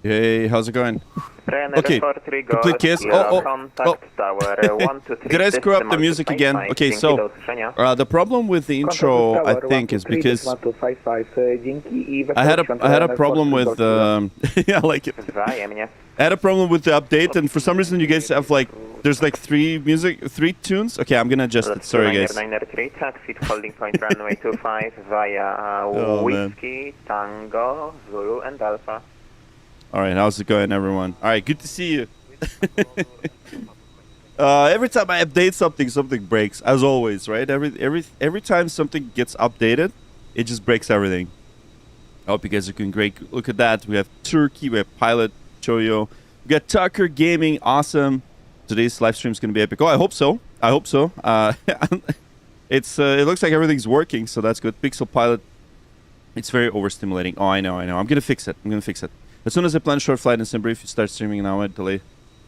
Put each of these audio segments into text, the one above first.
Hey, how's it going? Okay, complete case. Did I screw up the music again? Okay, so the problem with the intro, I think, is because I had a problem with yeah, I like it. I had a problem with the update, and for some reason you guys have like there's like three tunes. Okay, I'm gonna adjust it. Sorry, guys. Holding point runway 25 via Whiskey, Tango, Zulu, and Alpha. All right, how's it going, everyone? All right, good to see you. Every time I update something, something breaks, as always, right? Every time something gets updated, it just breaks everything. I hope you guys are doing great. Look at that. We have Turkey, we have Pilot, Choyo. We got Tucker Gaming, awesome. Today's live stream is going to be epic. Oh, I hope so. I hope so. It looks like everything's working, so that's good. Pixel Pilot, it's very overstimulating. Oh, I know. I'm going to fix it. As soon as I plan a short flight in December, if you start streaming now, I delay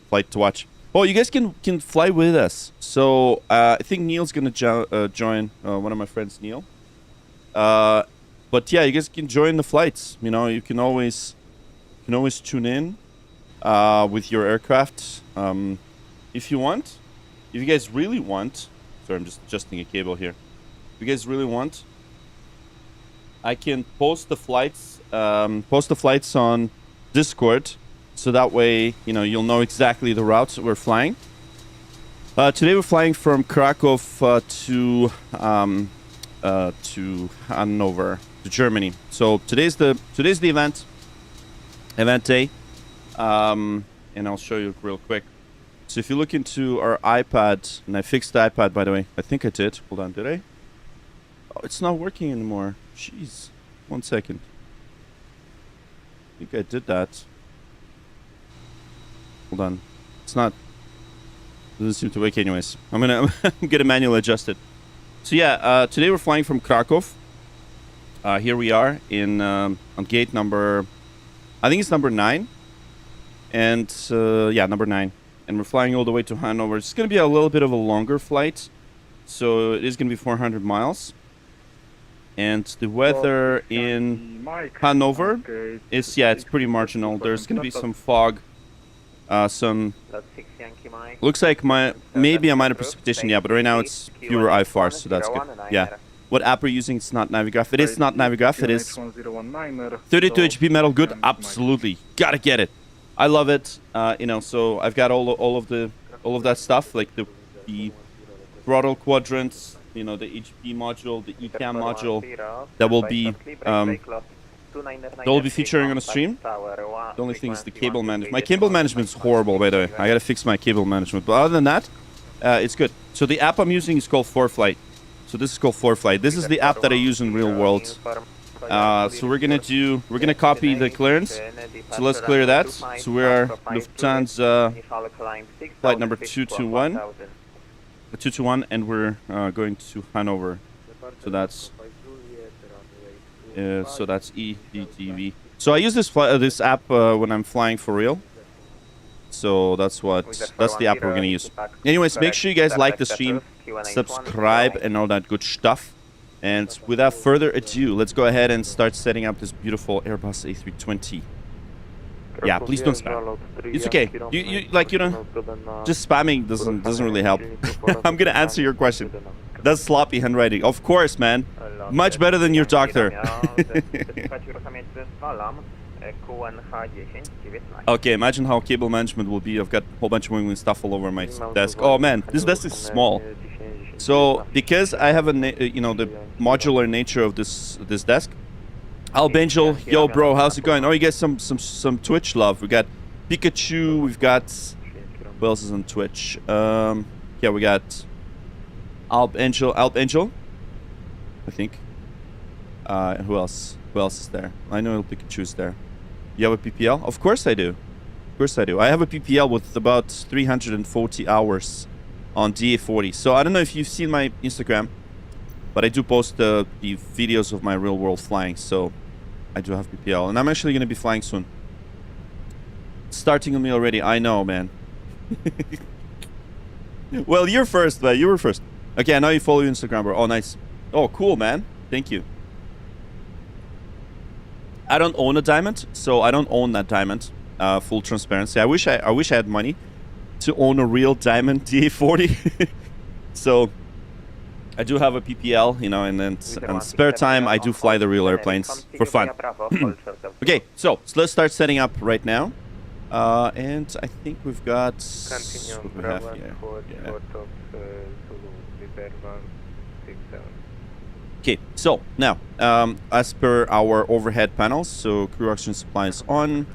flight to watch. Oh, you guys can fly with us. So I think Neil's gonna join. One of my friends, Neil. But yeah, you guys can join the flights. You know, you can always tune in with your aircraft if you want. If you guys really want. Sorry, I'm just adjusting a cable here. If you guys really want, I can post the flights. On Discord, so that way you'll know exactly the routes we're flying. Today we're flying from Kraków to Hannover, to Germany. So today's the event day, and I'll show you real quick. So if you look into our iPad, and I fixed the iPad, by the way. I think I did. Hold on, did I? Oh, it's not working anymore. Jeez, 1 second. I think I did that. Hold on. It's not. Doesn't seem to work anyways. I'm gonna get a manual adjusted. So yeah, today we're flying from Kraków. Here we are on gate number, I think it's number 9. And yeah, number 9. And we're flying all the way to Hannover. It's gonna be a little bit of a longer flight. So it is gonna be 400 miles. And the weather in Hannover is, yeah, it's pretty marginal. There's going to be some fog, looks like maybe a minor precipitation, yeah, but right now it's pure IFR, so that's good. Yeah. What app are you using? It's not Navigraph. It is not Navigraph. It is 32 HP metal. Good. Absolutely. Gotta get it. I love it. So I've got all of that stuff, like the throttle quadrants, the HP module, the ECAM module that will be featuring on a stream. The only thing is the cable management. My cable management is horrible, by the way. I gotta fix my cable management. But other than that, it's good. So the app I'm using is called 4Flight. So this is called 4Flight. This is the app that I use in real world. So we're gonna copy the clearance. So let's clear that. So we are Lufthansa flight number 221. 221, and we're going to Hannover. So that's EDDV. So I use this app when I'm flying for real. So that's the app we're gonna use. Anyways, make sure you guys like the stream, subscribe, and all that good stuff. And without further ado, let's go ahead and start setting up this beautiful Airbus A320. Yeah, please don't spam. It's okay. Just spamming doesn't really help. I'm gonna answer your question. That's sloppy handwriting. Of course, man. Much better than your doctor. Okay, imagine how cable management will be. I've got a whole bunch of wiggling stuff all over my desk. Oh man, this desk is small. So because I have the modular nature of this desk. Albangel, yo bro, how's it going? Oh, you get some Twitch love. We got Pikachu, we've got, who else is on Twitch? Yeah, we got Albangel, I think. Who else is there? I know Pikachu's there. You have a PPL? Of course I do. I have a PPL with about 340 hours on DA40. So I don't know if you've seen my Instagram, but I do post the videos of my real world flying. So I do have PPL, and I'm actually going to be flying soon. Starting on me already. I know, man. Well, you're first, man. You were first. Okay, I know you follow Instagram, bro. Oh, nice. Oh, cool, man. Thank you. I don't own a diamond, so I don't own that diamond. Full transparency. I wish I had money to own a real diamond DA40. So I do have a PPL, you know, and then on spare time I do fly the real airplanes for fun. Okay, so let's start setting up right now. And I think we've got what we have here. Okay, so now as per our overhead panels, so crew oxygen supply is on.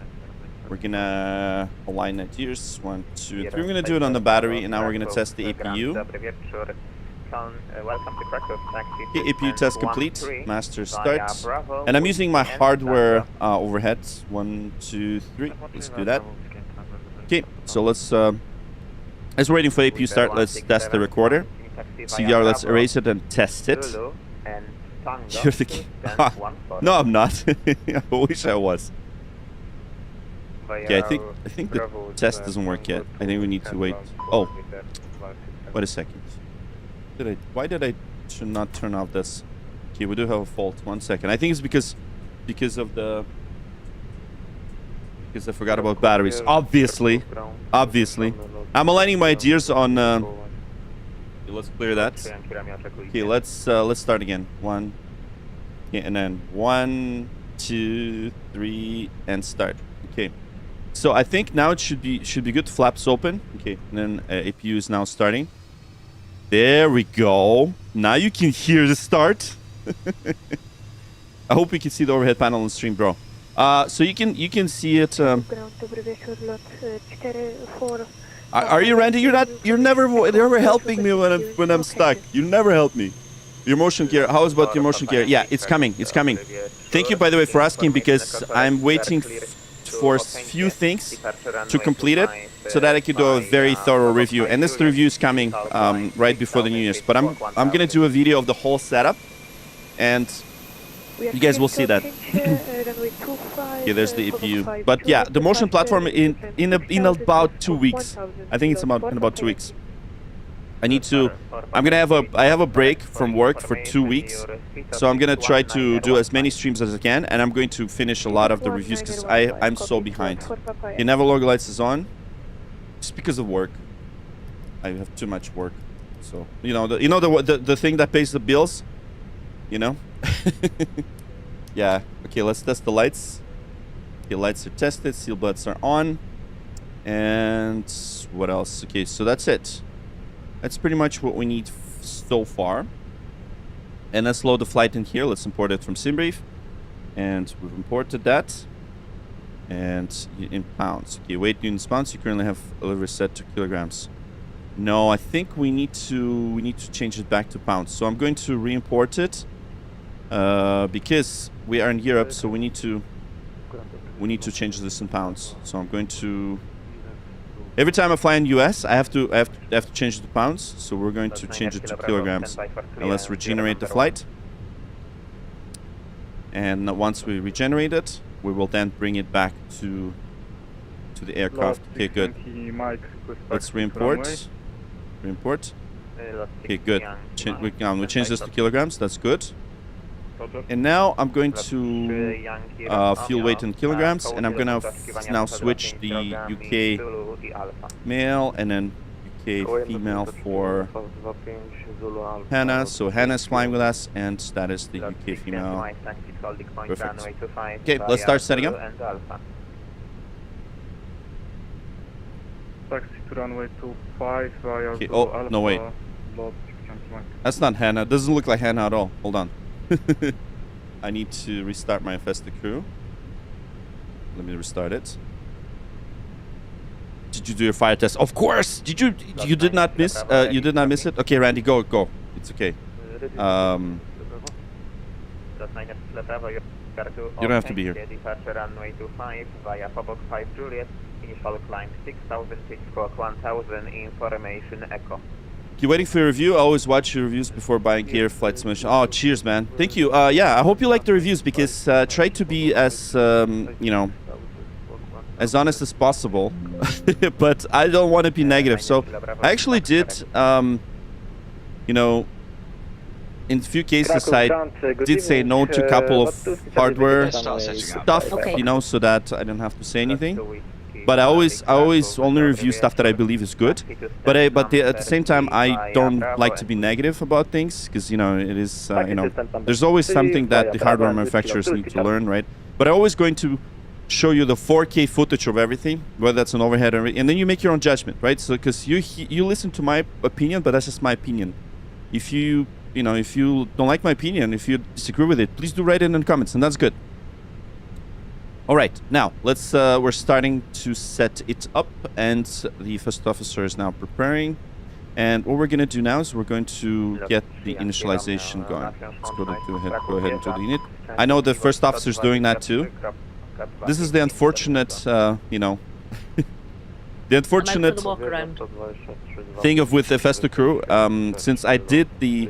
We're gonna align the gears. 1, 2, 3. We're gonna do it on the battery, and now we're gonna test the APU. Okay, APU test complete. Master start. And I'm using my hardware overheads. 1, 2, 3. Let's do that. Okay, so let's. As we're waiting for APU start, let's test the recorder. CDR, let's erase it and test it. You're the no, I'm not. I wish I was. Okay, I think the test doesn't work yet. I think we need to wait. Oh, wait a second. Why did I not turn off this? Okay, we do have a fault. 1 second. I think it's because I forgot about batteries. Obviously. I'm aligning my gears on. Okay, let's clear that. Okay, let's start again. 1. Yeah, and then 1, 2, 3, and start. Okay. So I think now it should be good. Flaps open. Okay, and then APU is now starting. There we go. Now you can hear the start. I hope you can see the overhead panel on stream, bro. So you can see it. Are you Randy? You're never helping me when I'm stuck. You never help me. Your motion gear. How about your motion gear? Yeah, it's coming. It's coming. Thank you, by the way, for asking, because I'm waiting for a few things to complete it so that I could do a very thorough review. And this review is coming right before the New Year's. But I'm gonna do a video of the whole setup, and you guys will see that. Yeah, there's the EPU. But yeah, the motion platform in about 2 weeks. I think it's in about 2 weeks. I have a break from work for 2 weeks, so I'm gonna try to do as many streams as I can, and I'm going to finish a lot of the reviews because I'm so behind. Okay, Naval log lights is on, just because of work. I have too much work, so the thing that pays the bills, you know. Yeah. Okay, let's test the lights. Okay, lights are tested. Seal buds are on, and what else? Okay, so that's it. That's pretty much what we need so far. And let's load the flight in here. Let's import it from SimBrief. And we've imported that. And in pounds. Okay, weight units pounds. You currently have delivery set to kilograms. No, I think we need to change it back to pounds. So I'm going to re-import it. Because we are in Europe, so we need to change this in pounds. So I'm going to. Every time I fly in US, I have to change it to pounds. So we're going to change it to kilograms. And let's regenerate the flight. And once we regenerate it, we will then bring it back to the aircraft. Okay, good. Let's re-import. Re-import. Okay, good. We change this to kilograms. That's good. And now I'm going to fuel weight in kilograms, and I'm gonna now switch the UK male and then UK female for Hannah. So Hannah's flying with us, and that is the UK female. Perfect. Okay, let's start setting up. Taxi to runway 25 via okay, oh, no wait. That's not Hannah. Doesn't look like Hannah at all. Hold on. I need to restart my Festa crew. Let me restart it. Did you do your fire test? Of course. Did you? You did not miss. You did not miss it. Okay, Randy, go. It's okay. You don't have to be here. Departure runway 25 via Pobok 5 Juliet. Initial climb 6,000, pitch squawk 1,000. Information echo. You waiting for your review? I always watch your reviews before buying gear, flight simulation. Oh, cheers, man. Thank you. Yeah, I hope you like the reviews because try to be as, as honest as possible. But I don't want to be negative. So I actually did, in a few cases I did say no to a couple of hardware stuff, Okay. you know, so that I don't have to say anything. But I always only review stuff that I believe is good. But at the same time, I don't like to be negative about things because, you know, it is, you know, there's always something that the hardware manufacturers need to learn, right? But I'm always going to show you the 4K footage of everything, whether that's an overhead or, and then you make your own judgment, right? So because you listen to my opinion, but that's just my opinion. If you know, if you don't like my opinion, if you disagree with it, please do write it in the comments, and that's good. All right, now let's. We're starting to set it up, and the first officer is now preparing. And what we're gonna do now is we're going to get the initialization going. Let's go ahead and do the init. I know the first officer's doing that too. This is the unfortunate, you know, the unfortunate thing of with the Festo crew. Since I did the,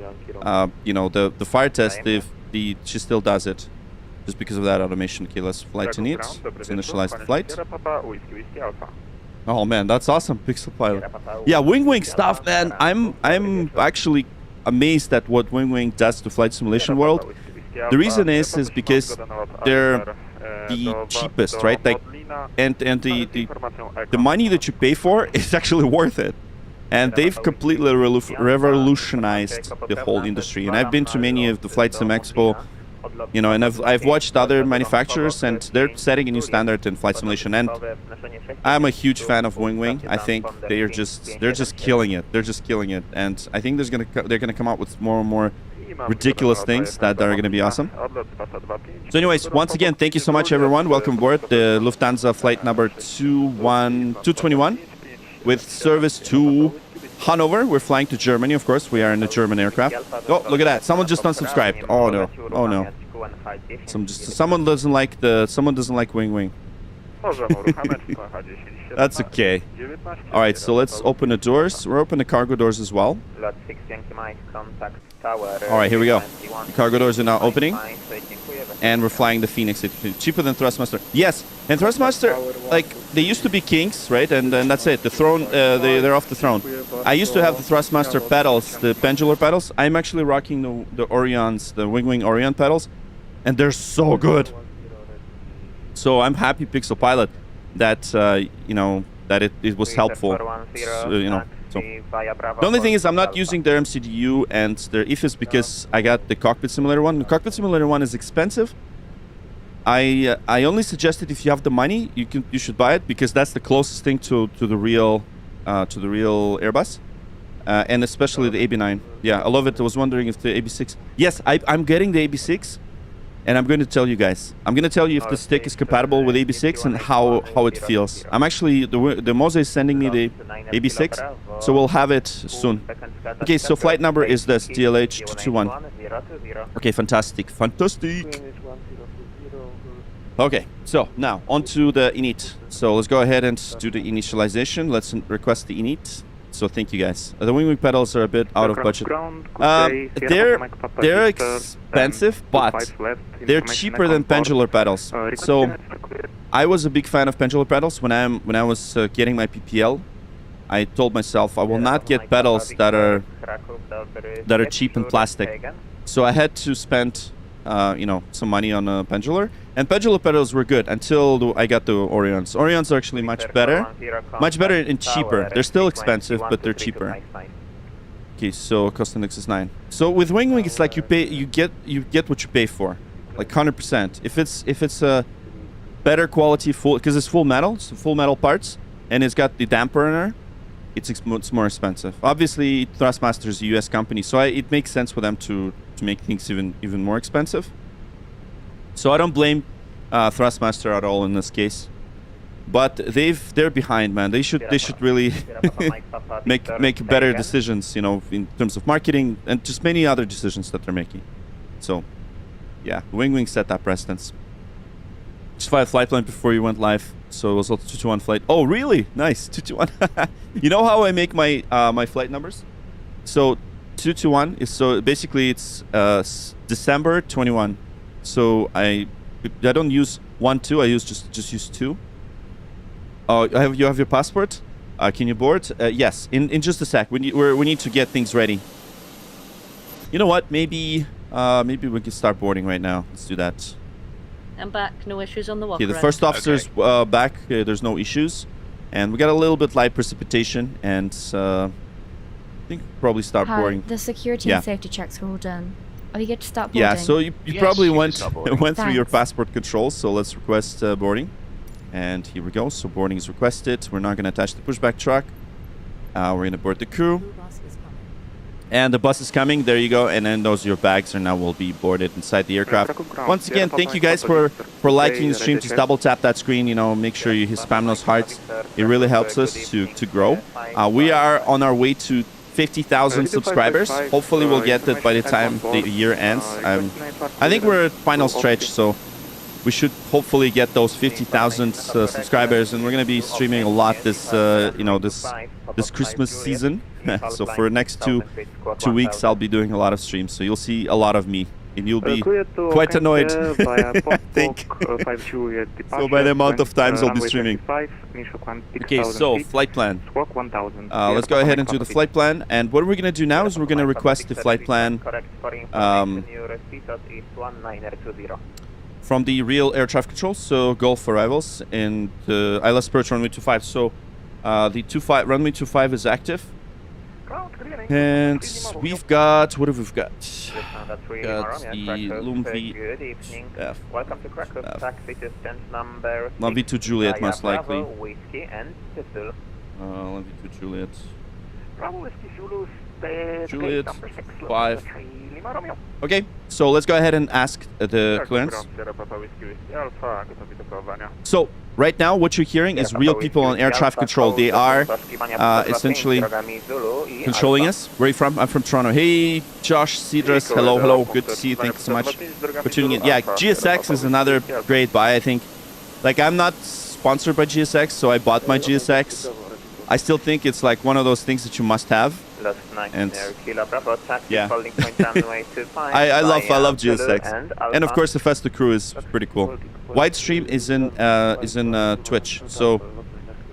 you know, the fire test, she still does it. Just because of that automation. Okay, let's flight to it. Let's initialize the flight. Oh man, that's awesome, Pixel Pilot. Yeah, wing stuff, man. I'm actually amazed at what wing does to flight simulation world. The reason is because they're the cheapest, right? Like, and the money that you pay for is actually worth it. And they've completely revolutionized the whole industry. And I've been to many of the Flight Sim Expo. You know, and I've watched other manufacturers, and they're setting a new standard in flight simulation. And I'm a huge fan of Wing. I think they're just killing it. They're just killing it. And I think they're gonna come out with more and more ridiculous things that are gonna be awesome. So, anyways, once again, thank you so much, everyone. Welcome aboard the Lufthansa flight number 221 with service to Hannover. We're flying to Germany, of course. We are in a German aircraft. Oh, look at that! Someone just unsubscribed. Oh no! Oh no! Someone doesn't like Wing. That's okay. All right, so let's open the doors. We're opening the cargo doors as well. All right, here we go. The cargo doors are now opening, and we're flying the Fenix. It's cheaper than Thrustmaster. Yes, and Thrustmaster, like, they used to be kings, right? And then that's it. The throne, they're off the throne. I used to have the Thrustmaster pedals, the pendular pedals. I'm actually rocking the Orions, the Wing Orion pedals, and they're so good. So I'm happy, Pixel Pilot, that you know, that it was helpful. So, you know. So the only thing is I'm not using their MCDU and their IFIS because I got the Cockpit Simulator 1. The Cockpit Simulator 1 is expensive. I only suggest it if you have the money, you should buy it because that's the closest thing to the real Airbus, and especially the AB9. Yeah, I love it. I was wondering if the AB6. Yes, I'm getting the AB6, and I'm going to tell you guys. I'm going to tell you if the stick is compatible with AB6 and how it feels. I'm actually the Mose is sending me the AB6, so we'll have it soon. Okay, so flight number is this DLH 221. Okay, fantastic. Okay, so now onto the init. So let's go ahead and do the initialization. Let's request the init. So thank you guys. The wing pedals are a bit out of budget. They're expensive, but they're cheaper than pendular pedals. So I was a big fan of pendular pedals when I was getting my PPL. I told myself I will not get pedals that are cheap and plastic. So I had to spend you know, some money on a pendular, and pendular pedals were good until I got the Orions. Orions are actually much better and cheaper. They're still expensive, but they're cheaper. Okay, so cost index is 9. So with Wing, it's like you get what you pay for, like 100%. If it's a better quality because it's full metal, it's full metal parts, and it's got the dampener, it's more expensive. Obviously, Thrustmaster is a US company, so it makes sense for them to make things even more expensive. So I don't blame Thrustmaster at all in this case, but they're behind, man. They should really make better decisions, you know, in terms of marketing and just many other decisions that they're making. So yeah, Wing set that precedence. Just fly a flight plan before you went live, so it was also 221 flight. Oh really? Nice. 221. You know how I make my my flight numbers? So 221 is, so basically it's December 21. So I don't use 1-2. I just use 2. Oh, you have your passport? Can you board? Yes. In just a sec. We need to get things ready. You know what? Maybe we can start boarding right now. Let's do that. I'm back. No issues on the walk. Okay, the first officer's back. There's no issues. And we got a little bit light precipitation. And I think we'll probably start boarding. The security and safety checks are all done. Are you good to start boarding? Yeah, so you probably went through your Thanks. passport controls. So let's request boarding. And here we go. So boarding is requested. We're not going to attach the pushback truck. We're going to board the crew. And the bus is coming. There you go. And then those your bags are now will be boarded inside the aircraft. Once again, thank you guys for liking the stream. Just double tap that screen. You know, make sure you spam those hearts. It really helps us to grow. We are on our way to 50,000 subscribers. Hopefully, we'll get that by the time the year ends. I think we're at final stretch, so we should hopefully get those 50,000 subscribers. And we're going to be streaming a lot this, this Christmas season. So for the next two weeks, I'll be doing a lot of streams. So you'll see a lot of me, and you'll be quite annoyed, I think. So by the amount of times I'll be streaming. Okay, so flight plan. Let's go ahead and do the flight plan. And what we're going to do now is we're going to request the flight plan from the real air traffic control. So Gulf arrivals and ILS approach runway 25. So the runway 25 is active. And we've got, what have we got? Got the Lufthansa. Welcome to Kraków. Taxi distance number Lufthansa to Juliet, most likely. Whiskey and Pistol. Lufthansa to Juliet. Bravo Whiskey Zulu, Juliet, number 6, 5. Lima Romeo. Okay, so let's go ahead and ask the clearance. So right now, what you're hearing is real people on air traffic control. They are essentially controlling us. Where are you from? I'm from Toronto. Hey, Josh Cedrus. Hello, hello. Good to see you. Thank you so much for tuning in. Yeah, GSX is another great buy, I think. Like, I'm not sponsored by GSX, so I bought my GSX. I still think it's like one of those things that you must have. And yeah, I love GSX, and of course the Festa crew is pretty cool. Widestream is in Twitch, so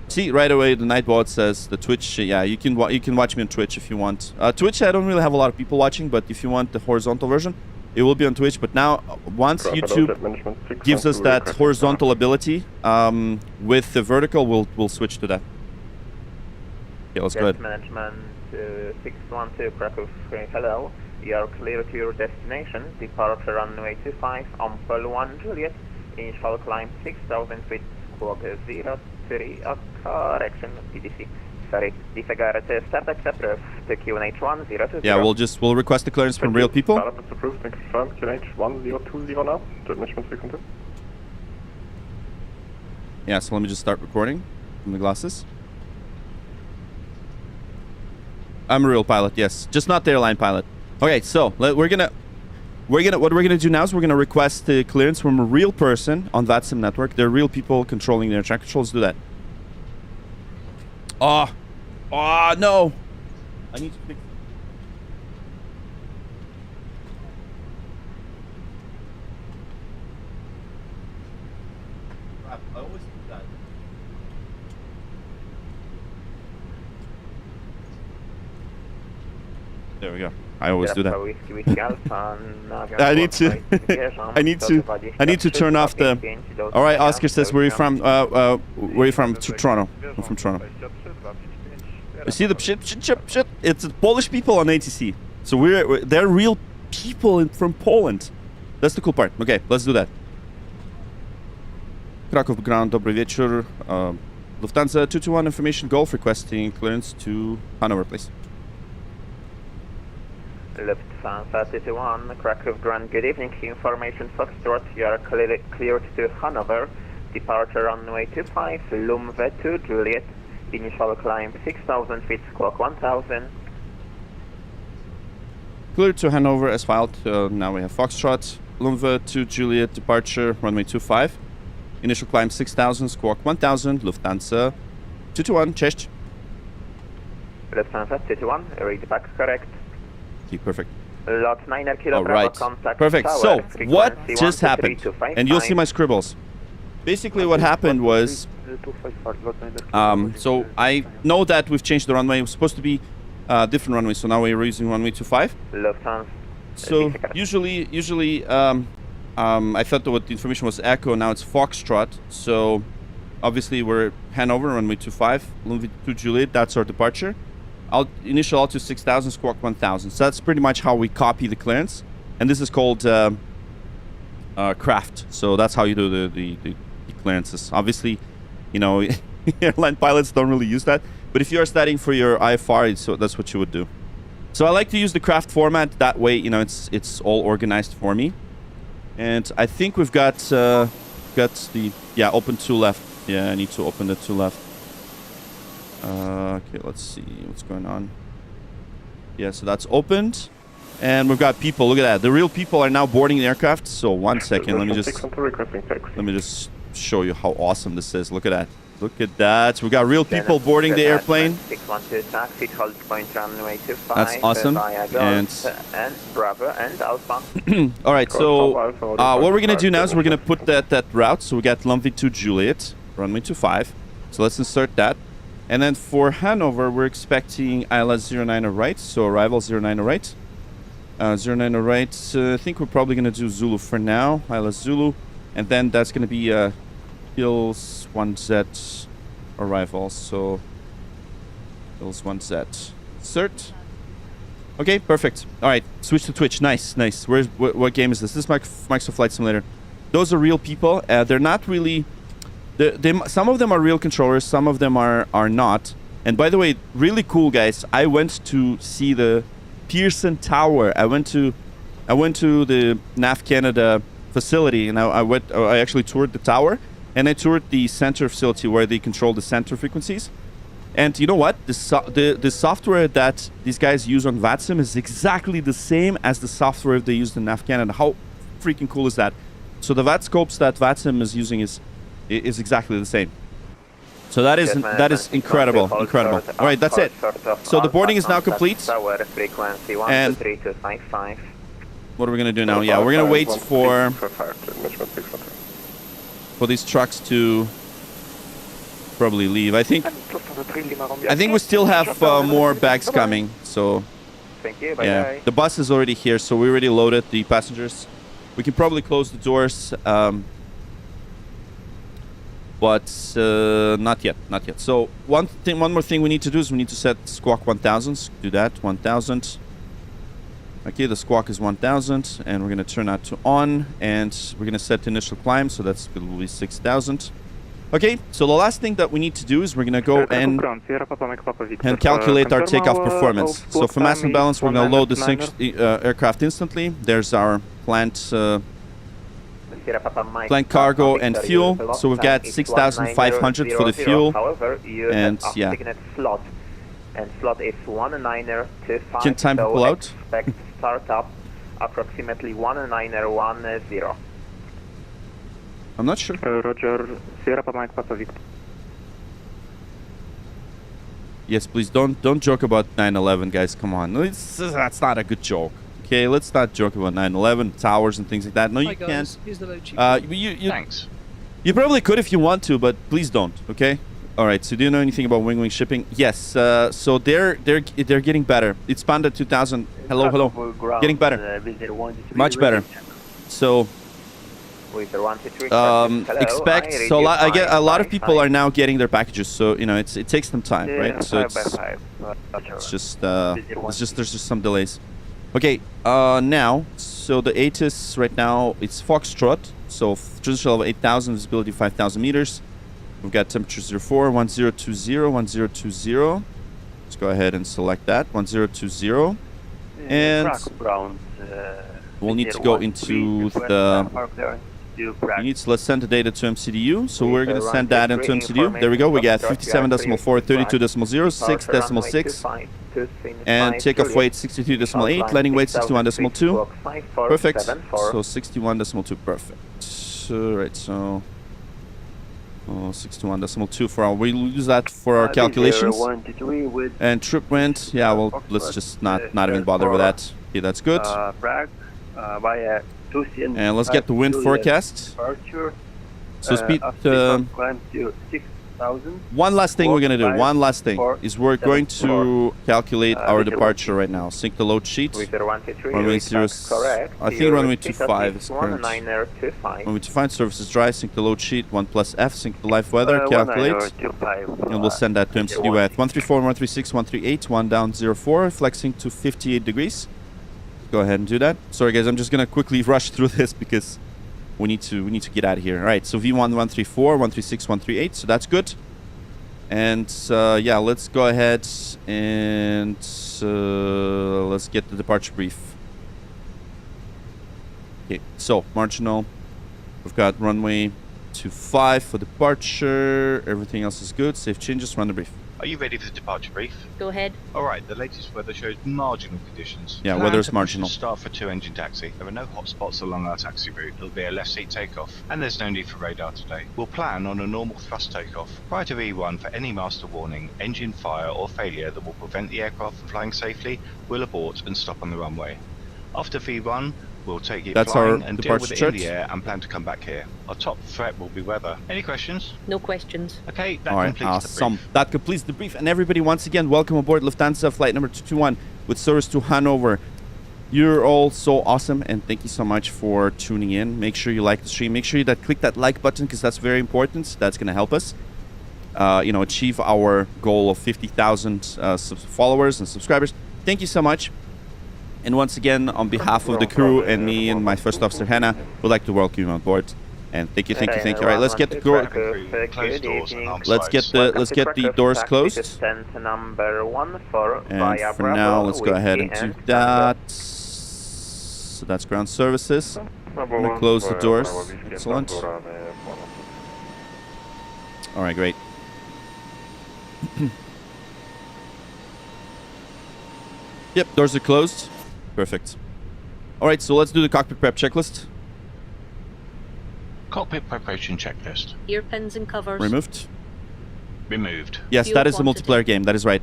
see right away the Nightbot says the Twitch. Yeah, you can watch me on Twitch if you want. Twitch, I don't really have a lot of people watching, but if you want the horizontal version, it will be on Twitch. But now once YouTube gives us that horizontal ability with the vertical, we'll switch to that. Okay, let's go ahead. Management 612 Kraków, hello. You are clear to your destination. Departure runway 25, Ampel 1 Juliet. Initial climb 6,000 feet, squawk 03, correction, PDC. Sorry, disregard start accept to QNH 1020. Yeah, we'll request the clearance from real people. Approved, confirmed, QNH 1020 now. Management 312. Yeah, so let me just start recording from the glasses. I'm a real pilot, yes, just not the airline pilot. Okay, so what we're gonna do now is we're gonna request the clearance from a real person on VATSIM network. They're real people controlling their track controls. Do that. Oh, no! I need to fix. Crap, I always do that. There we go. I always do that. I need to turn off the. All right, Oscar says, "Where are you from? Where are you from? Toronto. I'm from Toronto." You see the shit. It's Polish people on ATC. So they're real people from Poland. That's the cool part. Okay, let's do that. Kraków ground. Dobry wieczór. Lufthansa 221 information Golf requesting clearance to Hannover, please. Lufthansa 221, Kraków ground, good evening. Information Foxtrot, you are cleared to Hannover. Departure runway 25, Lufthansa 2 Juliet. Initial climb 6,000 feet, squawk 1,000. Cleared to Hanover as filed. Now we have Foxtrot, Lufthansa 2 Juliet, departure runway 25. Initial climb 6,000, squawk 1,000, Lufthansa 221, cześć. Lufthansa 221, read back correct. Okay, perfect. Lot 9 kilo All right, contact perfect. tower, So what frequency just happened? And you'll see my scribbles. Basically what happened was, so I know that we've changed the runway. It was supposed to be different runway, so now we're using runway 25. Lufthansa So usually, I thought that what the information was Echo. Now it's Foxtrot. So obviously we're Hannover, runway 25, Lufthansa 2 Juliet. That's our departure. Initial altitude 6,000, squawk 1,000. So that's pretty much how we copy the clearance. And this is called craft. So that's how you do the clearances. Obviously, you know, airline pilots don't really use that. But if you are studying for your IFR, so that's what you would do. So I like to use the craft format. That way, you know, it's all organized for me. And I think we've got the open 2 left. Yeah, I need to open the 2 left. Okay, let's see what's going on. Yeah, so that's opened. And we've got people. Look at that. The real people are now boarding the aircraft. So 1 second. Let me just show you how awesome this is. Look at that. Look at that. We got real people boarding the airplane. 612 taxi, hold point runway 25. That's awesome. And Bravo and Alpha. All right, so what we're going to do now is we're going to put that route. So we got Lufthansa 2 Juliet, runway 25. So let's insert that. And then for Hannover, we're expecting ILS 09 right. So arrival 09 right. 09 right. I think we're probably going to do Zulu for now. ILS Zulu. And then that's going to be Hills 1Z arrival. So Hills 1Z. Insert. Okay, perfect. All right, switch to Twitch. Nice, nice. What game is this? This is Microsoft Flight Simulator. Those are real people. They're not really... some of them are real controllers, some of them are not. And by the way, really cool, guys. I went to see the Pearson Tower. I went to the NAV Canada facility, and I actually toured the tower, and I toured the center facility where they control the center frequencies. And you know what? The software that these guys use on VATSIM is exactly the same as the software they used in NAV Canada. How freaking cool is that? So the VAT scopes that VATSIM is using is exactly the same. So that is incredible, incredible. All right, that's it. So the boarding is now complete. And what are we gonna do now? Yeah, we're gonna wait for these trucks to probably leave. I think we still have more bags coming. So yeah, the bus is already here, so we already loaded the passengers. We can probably close the doors. But not yet. So one more thing we need to do is we need to set squawk 1000. Do that, 1000. Okay, the squawk is 1000, and we're gonna turn that to on, and we're gonna set the initial climb, so that's gonna be 6000. Okay, so the last thing that we need to do is we're gonna go and calculate our takeoff performance. So for mass and balance, we're gonna load the aircraft instantly. There's our plant cargo and fuel. So we've got 6,500 for the fuel. And yeah. And slot is 1925. Can time pull out? Expect startup approximately 1910. I'm not sure. Roger, Sierra Papa Mike Papa Victor. Yes, please don't joke about 9/11, guys. Come on, that's not a good joke. Okay, let's not joke about 9/11 towers and things like that. No, you can't. Here's the load sheet. Thanks. You probably could if you want to, but please don't. Okay. All right. So do you know anything about wing shipping? Yes. So they're getting better. It's Panda 2000. Hello. Getting better. Much better. So expect. So a lot of people are now getting their packages. So you know it takes them time, right? So it's just there's just some delays. Okay, now, so the ATC right now, it's Foxtrot, so transition level 8,000, visibility 5,000 meters. We've got temperature 04, 1020, 1020. Let's go ahead and select that, 1020. And we'll need to go into the... Let's send the data to MCDU, so we're going to send that into MCDU. There we go, we got 57.4, 32.0, 6.6, and takeoff weight 63.8, landing weight 61.2. Perfect. So 61.2, perfect. Alright, so 61.2 for our, we'll use that for our calculations. And trip wind, yeah, well, let's just not even bother with that. Okay, that's good. And let's get the wind forecast. So speed One last thing we're going to do. One last thing is we're going to calculate our departure right now. Sync the load sheet. Runway 0. I think runway 25 is current. Runway 25 services dry. Sync the load sheet. 1 plus F. Sync the live weather. Calculate. And we'll send that to MCD with 134, 136, 138. 1 down 04. Flexing to 58 degrees. Go ahead and do that. Sorry guys, I'm just going to quickly rush through this because we need to get out of here. All right, so V1 134, 136, 138. So that's good. And yeah, let's go ahead and let's get the departure brief. Okay, so marginal. We've got runway 25 for departure. Everything else is good. Safe changes. Run the brief. Are you ready for the departure brief? Go ahead. Alright, the latest weather shows marginal conditions. Yeah, Plan weather is to push marginal. the Start for 2-engine taxi. There are no hot spots along our taxi route. It'll be a left seat takeoff, and there's no need for radar today. We'll plan on a normal thrust takeoff. Prior to V1, for any master warning, engine fire or failure that will prevent the aircraft from flying safely, we'll abort and stop on the runway. After V1, we'll take it That's flying our and deal with departure it chart. in the air and plan to come back here. Our top threat will be weather. Any questions? No questions. Okay, that All right, completes the awesome. brief. That completes the brief. And everybody, once again, welcome aboard Lufthansa flight number 221 with service to Hannover. You're all so awesome, and thank you so much for tuning in. Make sure you like the stream. Make sure you click that like button because that's very important. That's going to help us, achieve our goal of 50,000 followers and subscribers. Thank you so much. And once again, on behalf of the crew and me and my first officer Hannah, we'd like to welcome you on board. And thank you. All right, let's get the Close doors and arm let's get slides. the doors closed. Number 14 And via for Bravo now, let's go with ahead the and do end that. So that's ground services. I'm gonna close the doors. Excellent. All right, great. Yep, doors are closed. Perfect. All right, so let's do the cockpit prep checklist. Cockpit preparation checklist. Ear pins and covers. Removed. Removed. Yes, Fuel that is a quantity. multiplayer game. That is right.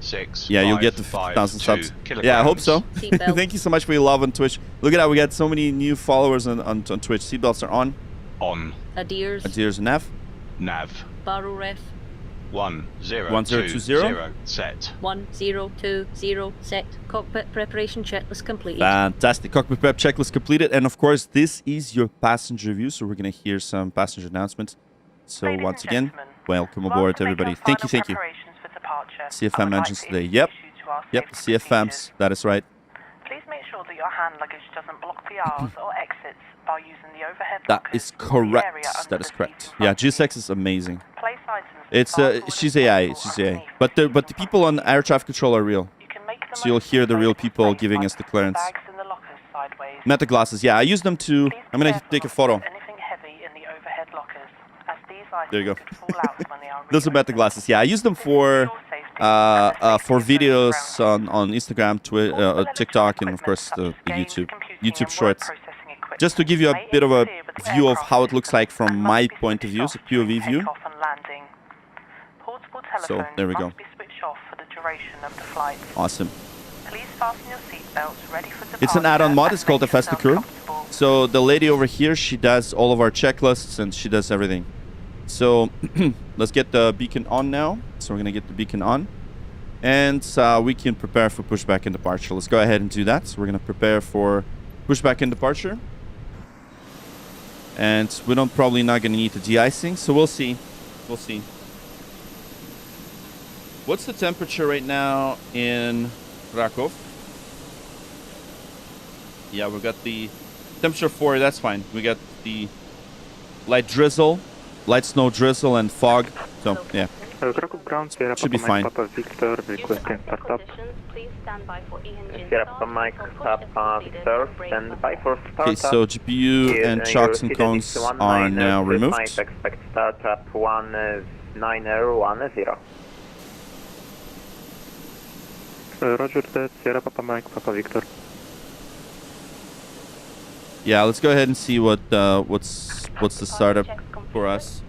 6. Yeah, you'll 5, get the 5, 1,000 subs. 2 Yeah, I hope so. Seatbelt. Thank you so much for your love on Twitch. Look at that, we got so many new followers on Twitch. Seatbelts are on. On. Adheres. Adheres and F. Nav. Barrel ref. 1020. 1020. Set. 1020 set. Cockpit preparation checklist completed. Fantastic. Cockpit prep checklist completed. And of course, this is your passenger view. So we're going to hear some passenger announcements. So once again, welcome aboard, everybody. Thank you. CFM engines today. Yep, the CFMs. That is right. Please make sure that your hand luggage doesn't block PRs or exits by using the overhead That lockers is in the area correct. under That is the correct. seats in Yeah, front of you. GSX is amazing. Place items It's cardboard she's and AI. pencil She's AI. underneath But the the people on air traffic control are real. You can make the So you'll most hear the real of people place giving by us the putting clearance. bags in the lockers sideways. Meta glasses. Yeah, I use them to. Please I'm gonna be careful take a not to photo. put anything heavy in the overhead lockers, as these items There you go. could fall out when they are Those are meta reopened. glasses. Yeah, I use them for videos on Instagram, TikTok, and of course the YouTube Shorts. Just to give you a bit of a view of how it looks like from my point of view, so POV view. So there we go. Awesome. It's an add-on mod. It's called FS the Crew. So the lady over here, she does all of our checklists and she does everything. So let's get the beacon on now. So we're gonna get the beacon on, and we can prepare for pushback and departure. Let's go ahead and do that. So we're gonna prepare for pushback and departure, and we're probably not gonna need the de-icing. So we'll see. We'll see. What's the temperature right now in Kraków? Yeah, we've got the temperature 4. That's fine. We got the light drizzle, light snow drizzle, and fog. So yeah, Kraków ground, Sierra should be Papa Mike fine. Papa Victor, requesting startup. Sierra Papa Mike Papa Victor, stand by for startup. Okay, so GPU and chocks and cones are now removed. Expect startup 1910. Roger that, Sierra Papa Mike Papa Victor. Yeah, let's go ahead and see what's the startup for us.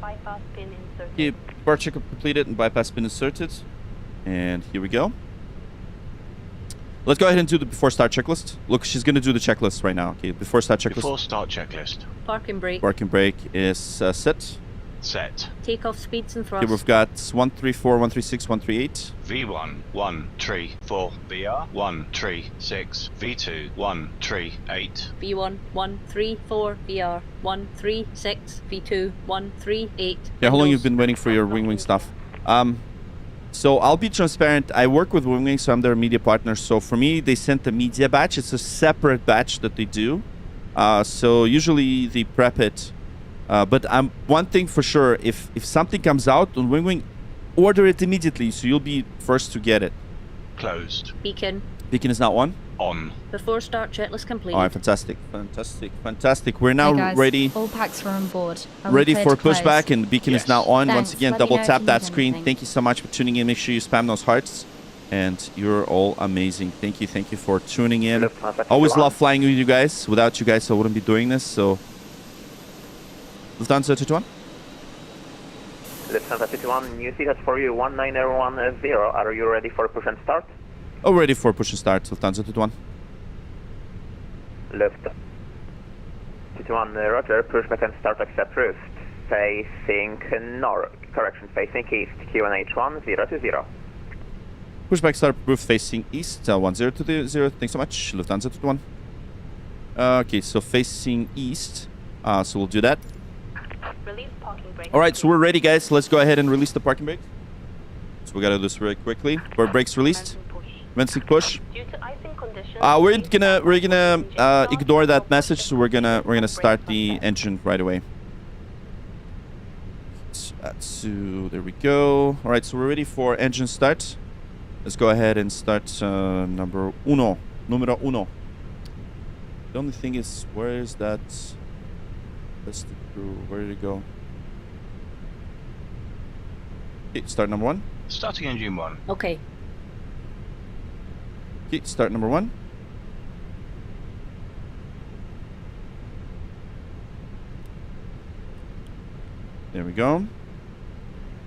Okay, bar checkup completed and bypass been inserted. And here we go. Let's go ahead and do the before start checklist. Look, she's gonna do the checklist right now. Okay, before start checklist. Before start checklist. Park and brake. Park and brake is set. Set. Takeoff speeds and Okay, thrust. we've got 134, 136, 138. V1, 134, VR, 136, V2, 138. V1, 134, VR, 136, V2, 138. Yeah, how long Windows. you've been waiting for your wing stuff? So I'll be transparent. I work with Wingwing, so I'm their media partner. So for me, they sent the media batch. It's a separate batch that they do. So usually they prep it. But one thing for sure, if something comes out on Wingwing, order it immediately, so you'll be first to get it. Closed. Beacon. Beacon is not on. On. Before start, checklist complete. All right, fantastic, fantastic, fantastic. We're now Hey guys, ready. All packs are on board. Are we Ready clear for to close? pushback, and the beacon is now on. Once Thanks. again, Let me double know if tap you that need screen. anything. Thank you so much for tuning in. Make sure you spam those hearts, and you're all amazing. Thank you for tuning in. Lufthansa Always 51. love flying with you guys. Without you guys, I wouldn't be doing this. So, Lufthansa 221. Lufthansa 51, new seat has for you 19010. Are you ready for push and start? Oh, ready for push and start. Lufthansa 221. Lufthansa 51, roger, pushback and start accept roost. Facing north, correction, facing east, QNH 1020. Pushback start roof facing east. 1020. Thanks so much. Lufthansa 221. Okay, so facing east. So we'll do that. Release parking brake. All right, so we're ready, guys. Let's go ahead and release the parking brake. So we gotta do this really quickly. Our brakes released. Commencing push. Due to icing conditions, We're gonna ignore that message. So we're gonna start the engine right away. So there we go. All right, so we're ready for engine start. Let's go ahead and start numero uno. The only thing is, where is that? That's the crew. Where did it go? Okay, start number one. Starting engine 1. Okay. Okay, start number one. There we go.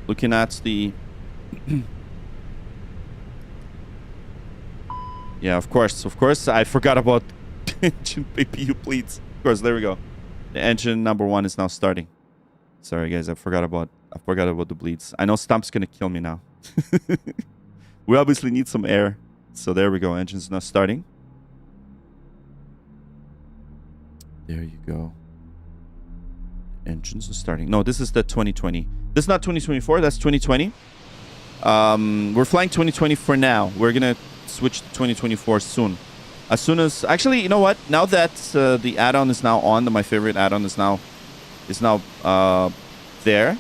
Looking at the... Yeah, of course. I forgot about engine APU bleeds. Of course, there we go. The engine number one is now starting. Sorry, guys. I forgot about the bleeds. I know Stump's gonna kill me now. We obviously need some air. So there we go. Engine's now starting. There you go. Engines are starting. No, this is the 2020. This is not 2024. That's 2020. We're flying 2020 for now. We're gonna switch to 2024 soon. As soon as, actually, you know what? Now that the add-on is now on, my favorite add-on is now there.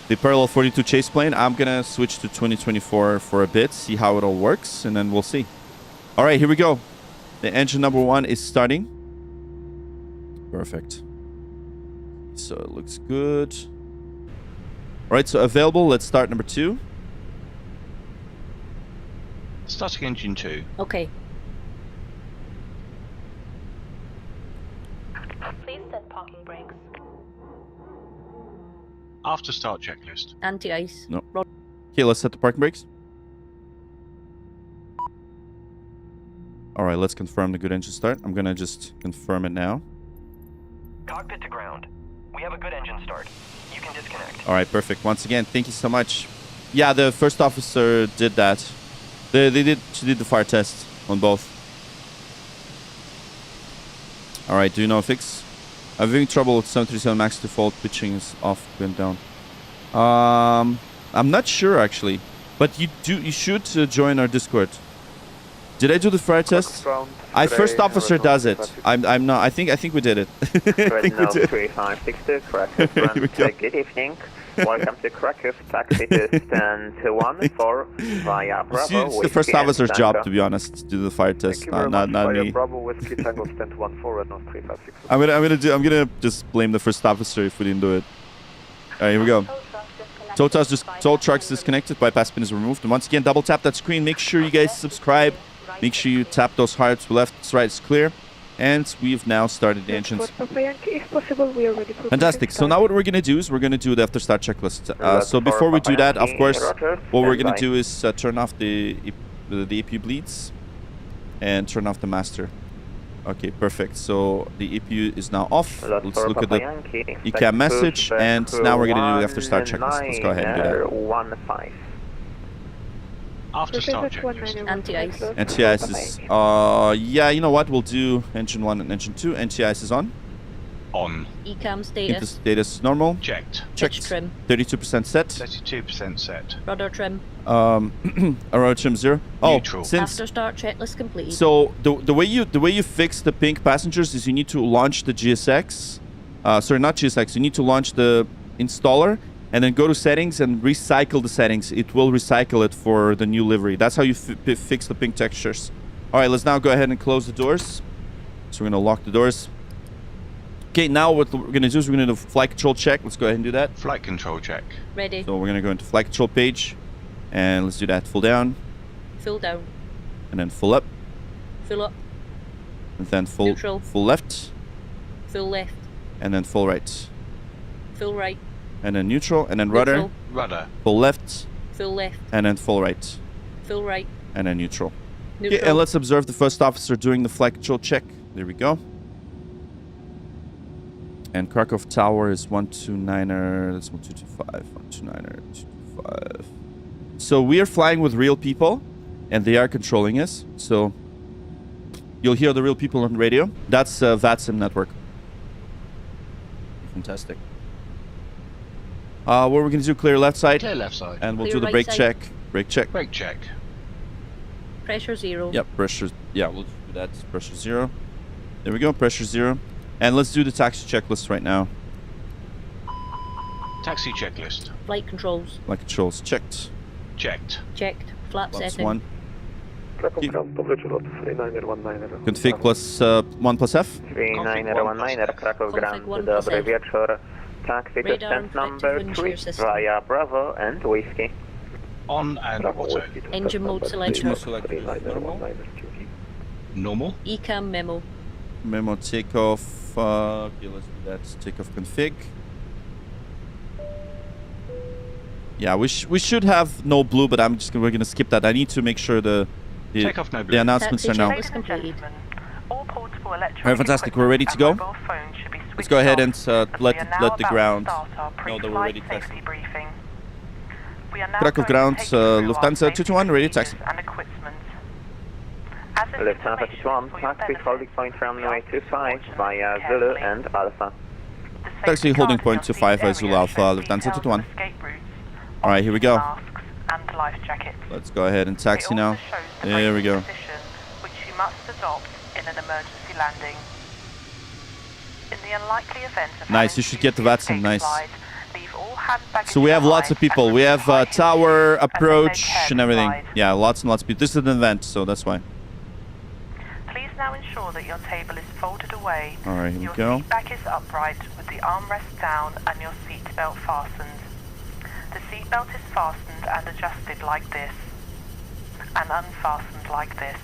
The parallel 42 chase plane. I'm gonna switch to 2024 for a bit, see how it all works, and then we'll see. All right, here we go. The engine number one is starting. Perfect. So it looks good. All right, so available. Let's start number two. Starting engine 2. Okay. please set parking brakes. After start checklist. Anti-ice. No. Okay, let's set the parking brakes. All right, let's confirm the good engine start. I'm gonna just confirm it now. Cockpit to ground. We have a good engine start. You can disconnect. All right, perfect. Once again, thank you so much. Yeah, the first officer did that. She did the fire test on both. All right, do you know a fix? I'm having trouble with 737 MAX default pitching is off, went down. I'm not sure actually, but you should join our Discord. Did I do the fire test? First officer does it. I'm not. I think we did it. I think we did. 3562, Kraków. Good evening. Welcome to Kraków. Taxi to stand 1-4 via Bravo. It's the first officer's job, to be honest, to do the fire test, not me. Bravo Whiskey Tango stand 1-4 at 356. I'm gonna just blame the first officer if we didn't do it. All right, here we go. Tow trucks disconnected. Bypass pin is removed. And once again, double tap that screen. Make sure you guys subscribe. Make sure you tap those hearts. Left, right is clear. And we've now started the engines. If possible, we are ready for Fantastic. So now what we're going to do is we're going to do the after start checklist. So before we do that, of course, what we're going to do is turn off the APU bleeds and turn off the master. Okay, perfect. So the EPU is now off. Lot Let's for look at the Papa Yankee, expect ECAM message, pushback and now we're gonna do after start checklist. Let's go ahead and do that. 15. After start checklist. Anti-ice. NTIS is, yeah, you know what? We'll do engine 1 and engine 2. NTIS is on. On. ECAM Keep the status. status normal. Checked. Pitch Checked. trim. 32% set. 32% set. Rudder trim. Aero trim 0. Oh, Neutral. since After start checklist completed. so the way you fix the pink passengers is you need to launch the GSX. Sorry, not GSX. You need to launch the installer and then go to settings and recycle the settings. It will recycle it for the new livery. That's how you fix the pink textures. All right, let's now go ahead and close the doors. So we're gonna lock the doors. Okay, now what we're gonna do is we're gonna do a flight control check. Let's go ahead and do that. Flight control check. Ready. So we're gonna go into flight control page, and let's do that. Full down, Full down. and then full up, Full up. and then full Neutral. full left, Full left. and then full right, Full right. and then neutral, and then rudder, Neutral. Rudder. full left, Full left. and then full right, Full right. and then neutral. Neutral. Okay, and let's observe the first officer doing the flight control check. There we go. And Kraków Tower is 129er. That's 1225. 129er. 225. So we are flying with real people, and they are controlling us. So you'll hear the real people on the radio. That's VATSIM network. Fantastic. What we're gonna do? Clear left side, Clear left side. and we'll Clear do the right brake side. check. Brake check. Brake check. Pressure 0. Yep, pressure. Yeah, we'll do that. Pressure 0. There we go. Pressure 0. And let's do the taxi checklist right now. Taxi checklist. Flight controls. Flight controls checked. Checked. Checked. Flap Plus setting. 1. Kraków Ground, powrócił lot 3919. Config plus 1 plus F. 3919 Kraków Config Ground, 1 dobry plus F. wieczór. Taxi to Radar stand number effective 3 wind shear system. via Bravo and Whiskey. On and auto. Engine mode selector. Engine mode selector is normal. Normal. ECAM memo. Memo takeoff. Okay, let's do that. Takeoff config. Yeah, we should have no blue, but we're gonna skip that. I need to make sure the Takeoff no blue. the announcements Taxi are now. checklist completed. Alright, fantastic. We're ready to go. Let's go ahead and let the ground know that we're ready to test. Kraków Ground, Lufthansa 221, ready to taxi. Lufthansa 221, taxi holding point runway 25 via Zulu and Alpha. Taxi holding point 25 via Zulu Alpha, Lufthansa 221. Alright, here we go. Let's go ahead and taxi now. There we go. Which you must adopt in an emergency landing. In the unlikely event of Nice, you should get the VATSIM, nice. leave all hand baggage So we have lots of behind people. and We have reply tower, and approach, take care and everything. slide. Yeah, lots and lots of people. This is an event, so that's why. Please now ensure that your table is folded away. Alright, here we Your go. seat back is upright with the armrest down and your seat belt fastened. The seat belt is fastened and adjusted like this, and unfastened like this.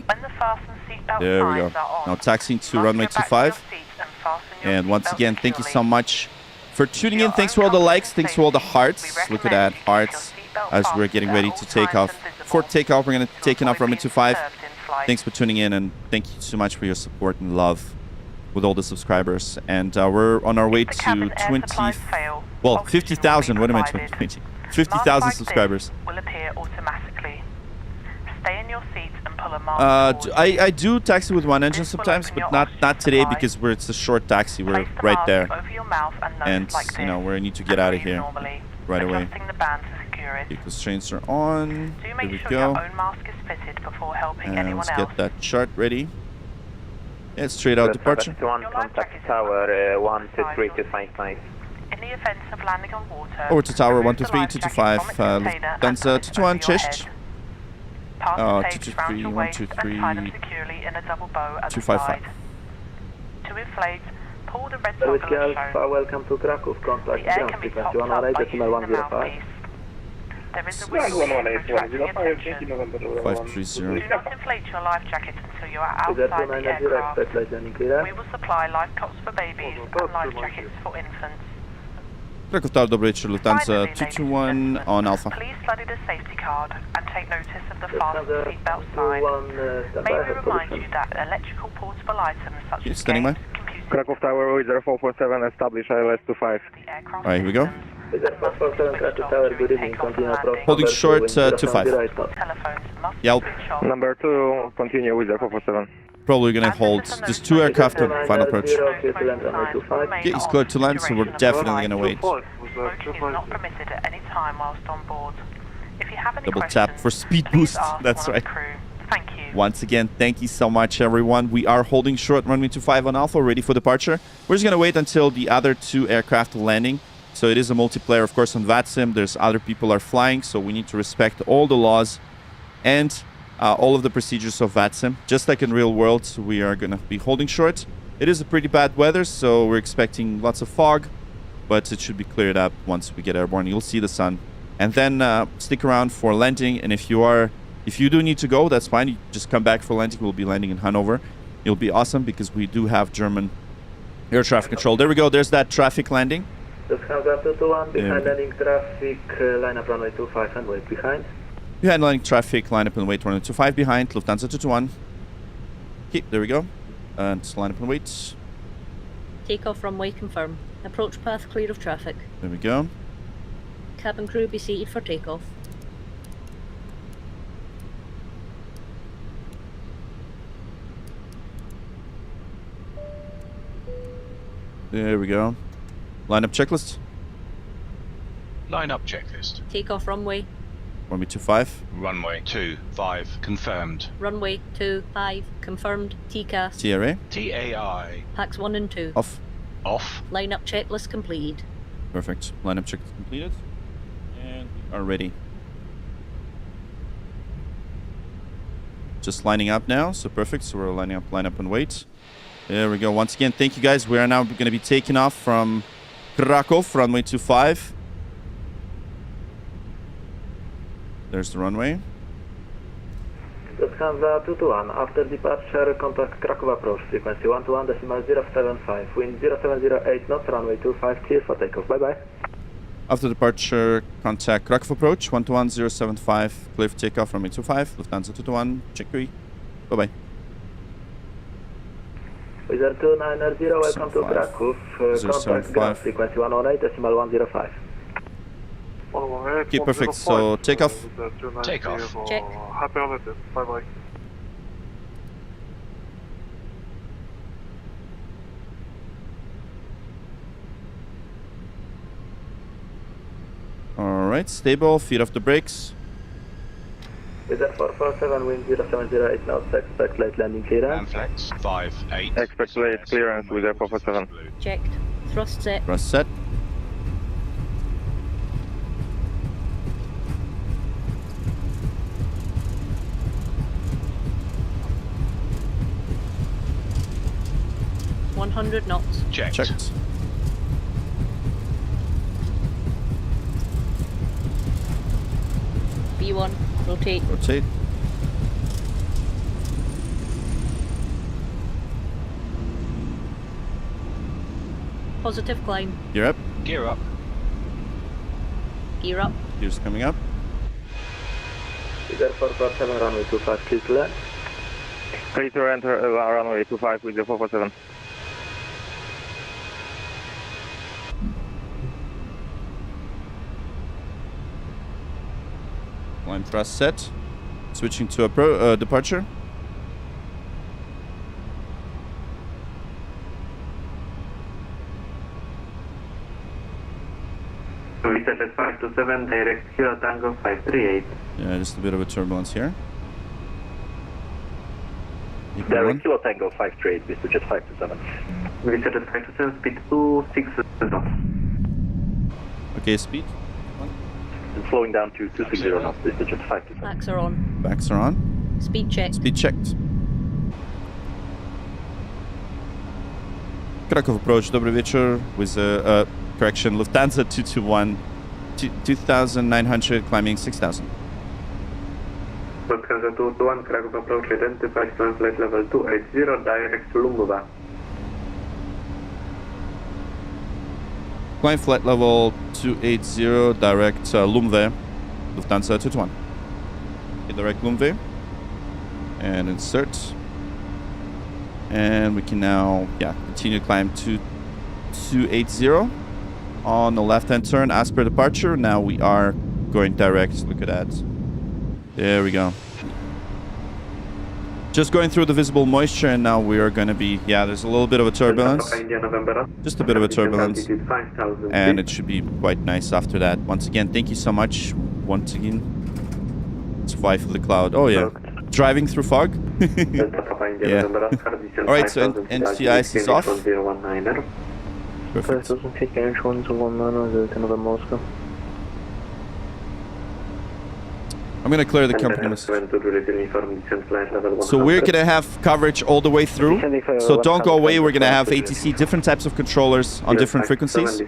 When the fastened seat belt There we signs go. are on, Now taxiing to you must runway go back to 25. your seat and fasten your And once seatbelt again, thank you so securely. much for tuning in. Thanks for all the likes. Thanks for all the hearts. Look at that, hearts. As we're getting ready to take off. For takeoff, we're going to take off runway 25. Thanks for tuning in, and thank you so much for your support and love with all the subscribers. And we're on our way to 50,000. What am I doing? 50,000 subscribers. Will appear automatically. Stay in your seat and pull a mask I do taxi with one engine sometimes, but not today because it's a short taxi. We're right there, over your mouth and nose and like you know this, we need to get out of here normally, right away. adjusting the band to secure it. Okay, constraints are on. Do There make we sure go. your own mask is fitted before helping And anyone let's else. get that chart ready. Yeah, straight out departure. 221, contact tower 123255. In the event of landing on water, Over to tower remove the 123 life 225. jacket from its container and Lufthansa put it 221, over your Cześć. head. Pass the tapes 223, round your waist and 123, tie them securely in a double bow at the 255. side. To inflate, pull the red toggle as shown. welcome to Kraków, contact The air can be topped up by using the mouthpiece. There is a wiggle wheel for attracting attention. 530. Do not inflate your life jacket until you are outside the aircraft. We will supply life cots for babies and life jackets for infants. Kraków Tower, dobry wieczór, Lufthansa 221 on Alpha. Please study the safety card and take notice of the fasten seatbelt sign. May we remind you that electrical portable items such as standing by. games, computers, Kraków Tower, 0447, establish ILS 25. Alright, here we go. Holding short, 25. Yeah, Number 2, continue with 0447. probably gonna hold just 2 aircraft on final approach. Yeah, he's clear to land, so we're definitely gonna wait. Smoking is not permitted at any time whilst on board. If you have any Double questions, tap for speed please boost. ask That's one of the right. crew. Thank you. Once again, thank you so much, everyone. We are holding short runway 25 on Alpha, ready for departure. We're just gonna wait until the other 2 aircraft are landing. So it is a multiplayer, of course, on VATSIM. There's other people are flying, so we need to respect all the laws and all of the procedures of VATSIM. Just like in real world, we are gonna be holding short. It is a pretty bad weather, so we're expecting lots of fog, but it should be cleared up once we get airborne. You'll see the sun. And then stick around for landing, and if you do need to go, that's fine. You just come back for landing. We'll be landing in Hannover. It'll be awesome because we do have German air traffic control. There we go. There's that traffic landing. Lufthansa 221, behind landing traffic, line up runway 25 and wait behind. Behind landing traffic, line up and wait, runway 25 behind, Lufthansa 221. Okay, there we go. And line up and wait. Takeoff runway confirm. Approach path clear of traffic. There we go. Cabin crew be seated for takeoff. There we go. Line up checklist. Line up checklist. Takeoff runway. Runway 25. Runway 25 confirmed. Runway 25 confirmed. TCAS. TRA. TAI Packs 1 and 2. Off. off. Line up checklist completed. Perfect. Line up checklist completed. And we are ready. Just lining up now, so perfect. So we're lining up, line up and wait. There we go. Once again, thank you guys. We are now going to be taking off from Kraków, runway 25. There's the runway. Lufthansa 221, after departure, contact Kraków approach, frequency 121.075, wind 0708 knots, runway 25, clear for takeoff. Bye-bye. After departure, contact Kraków approach, 121.075, clear for takeoff, runway 25, Lufthansa 221, check 3. Bye-bye. Wizard 2990, welcome to Kraków, contact ground, frequency 118.105. Okay, perfect. So takeoff. Takeoff. Check. Happy holidays. Bye-bye. Alright, stable, feet off the brakes. Wizard 447, wind 0708 knots, expect late landing clearance. And flex 5-8. Expect late clearance with 447. Checked. Thrust set. Thrust set. $100 knots. Checked. Checked. B1. Rotate. Rotate. Positive climb. Gear up. Gear up. Gear up. Gears coming up. Wizard 447, runway 25, clear to land. Clear to enter runway 25 with 447. Line thrust set. Switching to departure. Reset at 527, direct Kilo Tango 538. Yeah, just a bit of a turbulence here. Direct Kilo Tango 538, Mr. Jet 527. Reset at 527, speed 26 knots. Okay, speed. And slowing down to 260 knots, Mr. Jet 527. Backs are on. Backs are on. Speed check. Speed checked. Kraków approach, dobry wieczór. With correction, Lufthansa 221, 2,900, climbing 6,000. Lufthansa 221, Kraków approach, identify flight level 280, direct to Lungowa. Climb flight level 280, direct Lufthansa, Lufthansa A320. Okay, direct Lufthansa. And insert. And we can now, continue to climb to 280 on the left-hand turn as per departure. Now we are going direct. Look at that. There we go. Just going through the visible moisture, and now we are going to be, there's a little bit of a turbulence. Just a bit of a turbulence. And it should be quite nice after that. Once again, thank you so much. Once again, let's fly through the cloud. Oh, yeah. Driving through fog? Yeah. Alright, so NTIS is off. Perfect. I'm gonna clear the company message. So we're gonna have coverage all the way through. So don't go away. We're gonna have ATC, different types of controllers on different frequencies.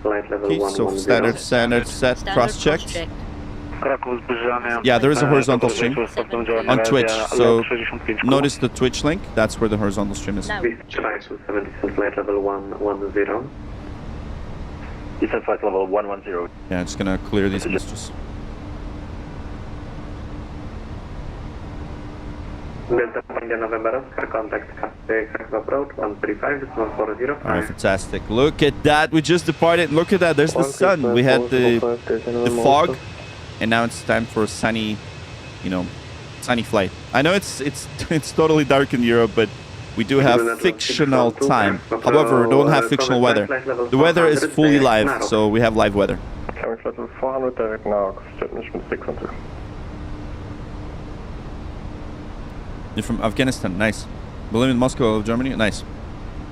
Okay, so standard set, cross-checked. Yeah, there is a horizontal stream on Twitch. So notice the Twitch link. That's where the horizontal stream is. Flight level 110. Descent flight level 110. Yeah, I'm just gonna clear these messages. Delta India November Oscar, contact Kraków approach 135, Alright, fantastic. Look at that. We just departed. Look at that. There's the sun. We had the fog, and now it's time for a sunny, sunny flight. I know it's totally dark in Europe, but we do have fictional time. However, we don't have fictional weather. The weather is fully live, so we have live weather. Carriage level 400, direct now, establishment 612. You're from Afghanistan, nice. Berlin and Moscow, Germany, nice.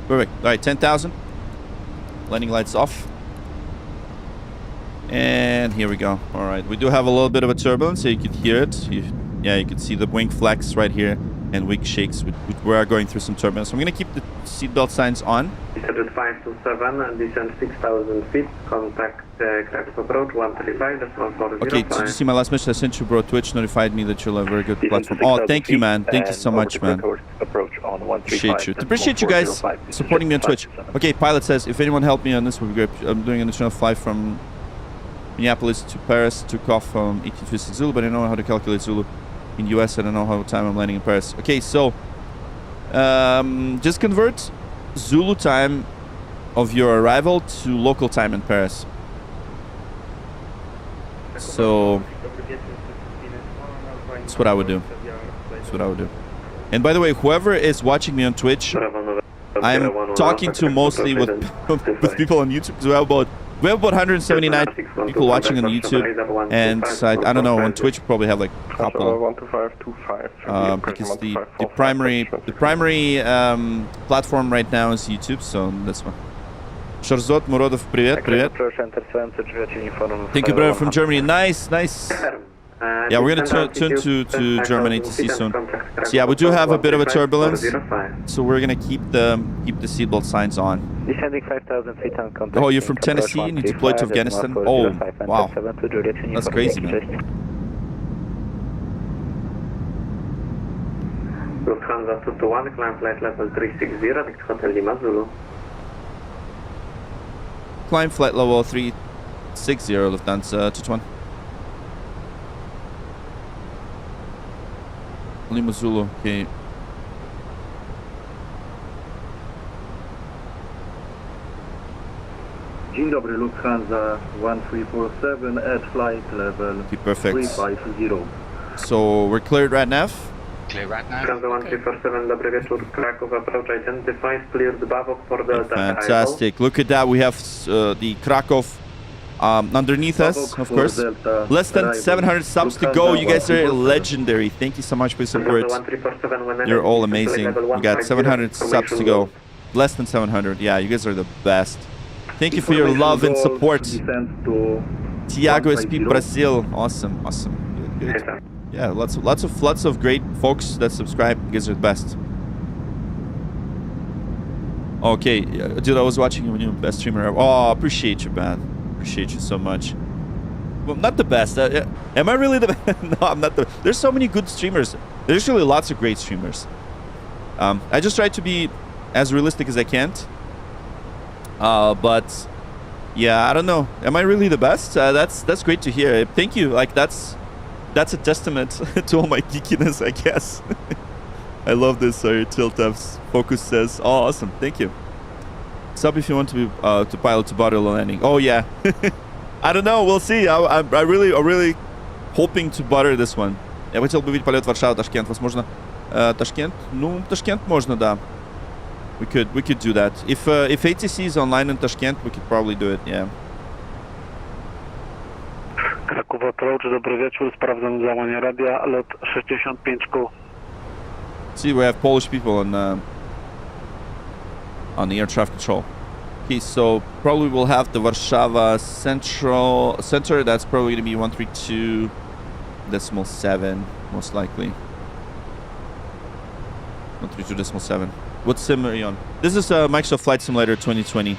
Perfect. All right, 10,000. Landing lights off. And here we go. All right, we do have a little bit of a turbulence, so you could hear it. You could see the wing flex right here and wing shakes. We are going through some turbulence. So I'm going to keep the seatbelt signs on. Descent 527 and descent 6,000 feet. Contact Kraków approach 135, that's 140. Okay, did you see my last message I sent you, bro? Twitch notified me that you'll have a very good platform. Oh, thank you, man. Thank you so much, man. Appreciate you. Appreciate you guys supporting me on Twitch. Okay, pilot says, if anyone helped me on this, would be great. I'm doing an additional flight from Minneapolis to Paris, took off from 1826 Zulu, but I don't know how to calculate Zulu. In US, I don't know how time I'm landing in Paris. Okay, so just convert Zulu time of your arrival to local time in Paris. So that's what I would do. That's what I would do. And by the way, whoever is watching me on Twitch, I'm talking to mostly with people on YouTube. So we have about 179 people watching on YouTube, and I don't know, on Twitch we probably have like a couple. Because the primary platform right now is YouTube, so that's why. Sharzot Murodov, привет. Thank you, brother, from Germany. Nice. Yeah, we're gonna turn to German ATC soon. So yeah, we do have a bit of a turbulence, so we're gonna keep the seatbelt signs on. Oh, you're from Tennessee and you deployed to Afghanistan? Oh, wow, that's crazy, man. Lufthansa 221, climb flight level 360, next Hotel Lima Zulu. Climb flight level 360, Lufthansa 221. Lima Zulu, okay. Dzień dobry, Lufthansa 1347 at flight level okay, perfect. 350. So we're cleared right now? Clear right now. Lufthansa 1347, dobry wieczór, Kraków approach identified, cleared Babok for Delta. Fantastic, look at that, we have the Kraków underneath us, of course. Less than 700 subs to go. You guys are legendary. Thank you so much for your support. You're all amazing. We got 700 subs to go. Less than 700. Yeah, you guys are the best. Thank you for your love and support. Tiago SP Brazil. Awesome. Good. Yeah, lots of great folks that subscribe. You guys are the best. Okay, dude, I was watching you when you were best streamer ever. Oh, appreciate you, man. Appreciate you so much. Well, not the best. Am I really the best? No, I'm not the. There's so many good streamers. There's really lots of great streamers. I just try to be as realistic as I can. But Yeah, I don't know. Am I really the best? That's great to hear. Thank you. Like that's a testament to all my geekiness, I guess. I love this. Sorry, tilt ups. Focus says, "Oh, awesome. Thank you." Sub if you want to be to pilot to butter landing. Oh yeah. I don't know. We'll see. I'm really hoping to butter this one. Я бы хотел бы видеть полет Варшава-Ташкент. Возможно, Ташкент? Ну, Ташкент можно, да. We could do that. If ATC is online in Tashkent, we could probably do it. Yeah. Kraków approach, dobry wieczór, sprawdzam załamanie radia, lot 65 kół. See, we have Polish people on the air traffic control. Okay, so probably we'll have the Warszawa center. That's probably going to be 132.7, most likely. 132.7. What sim are you on? This is Microsoft Flight Simulator 2020.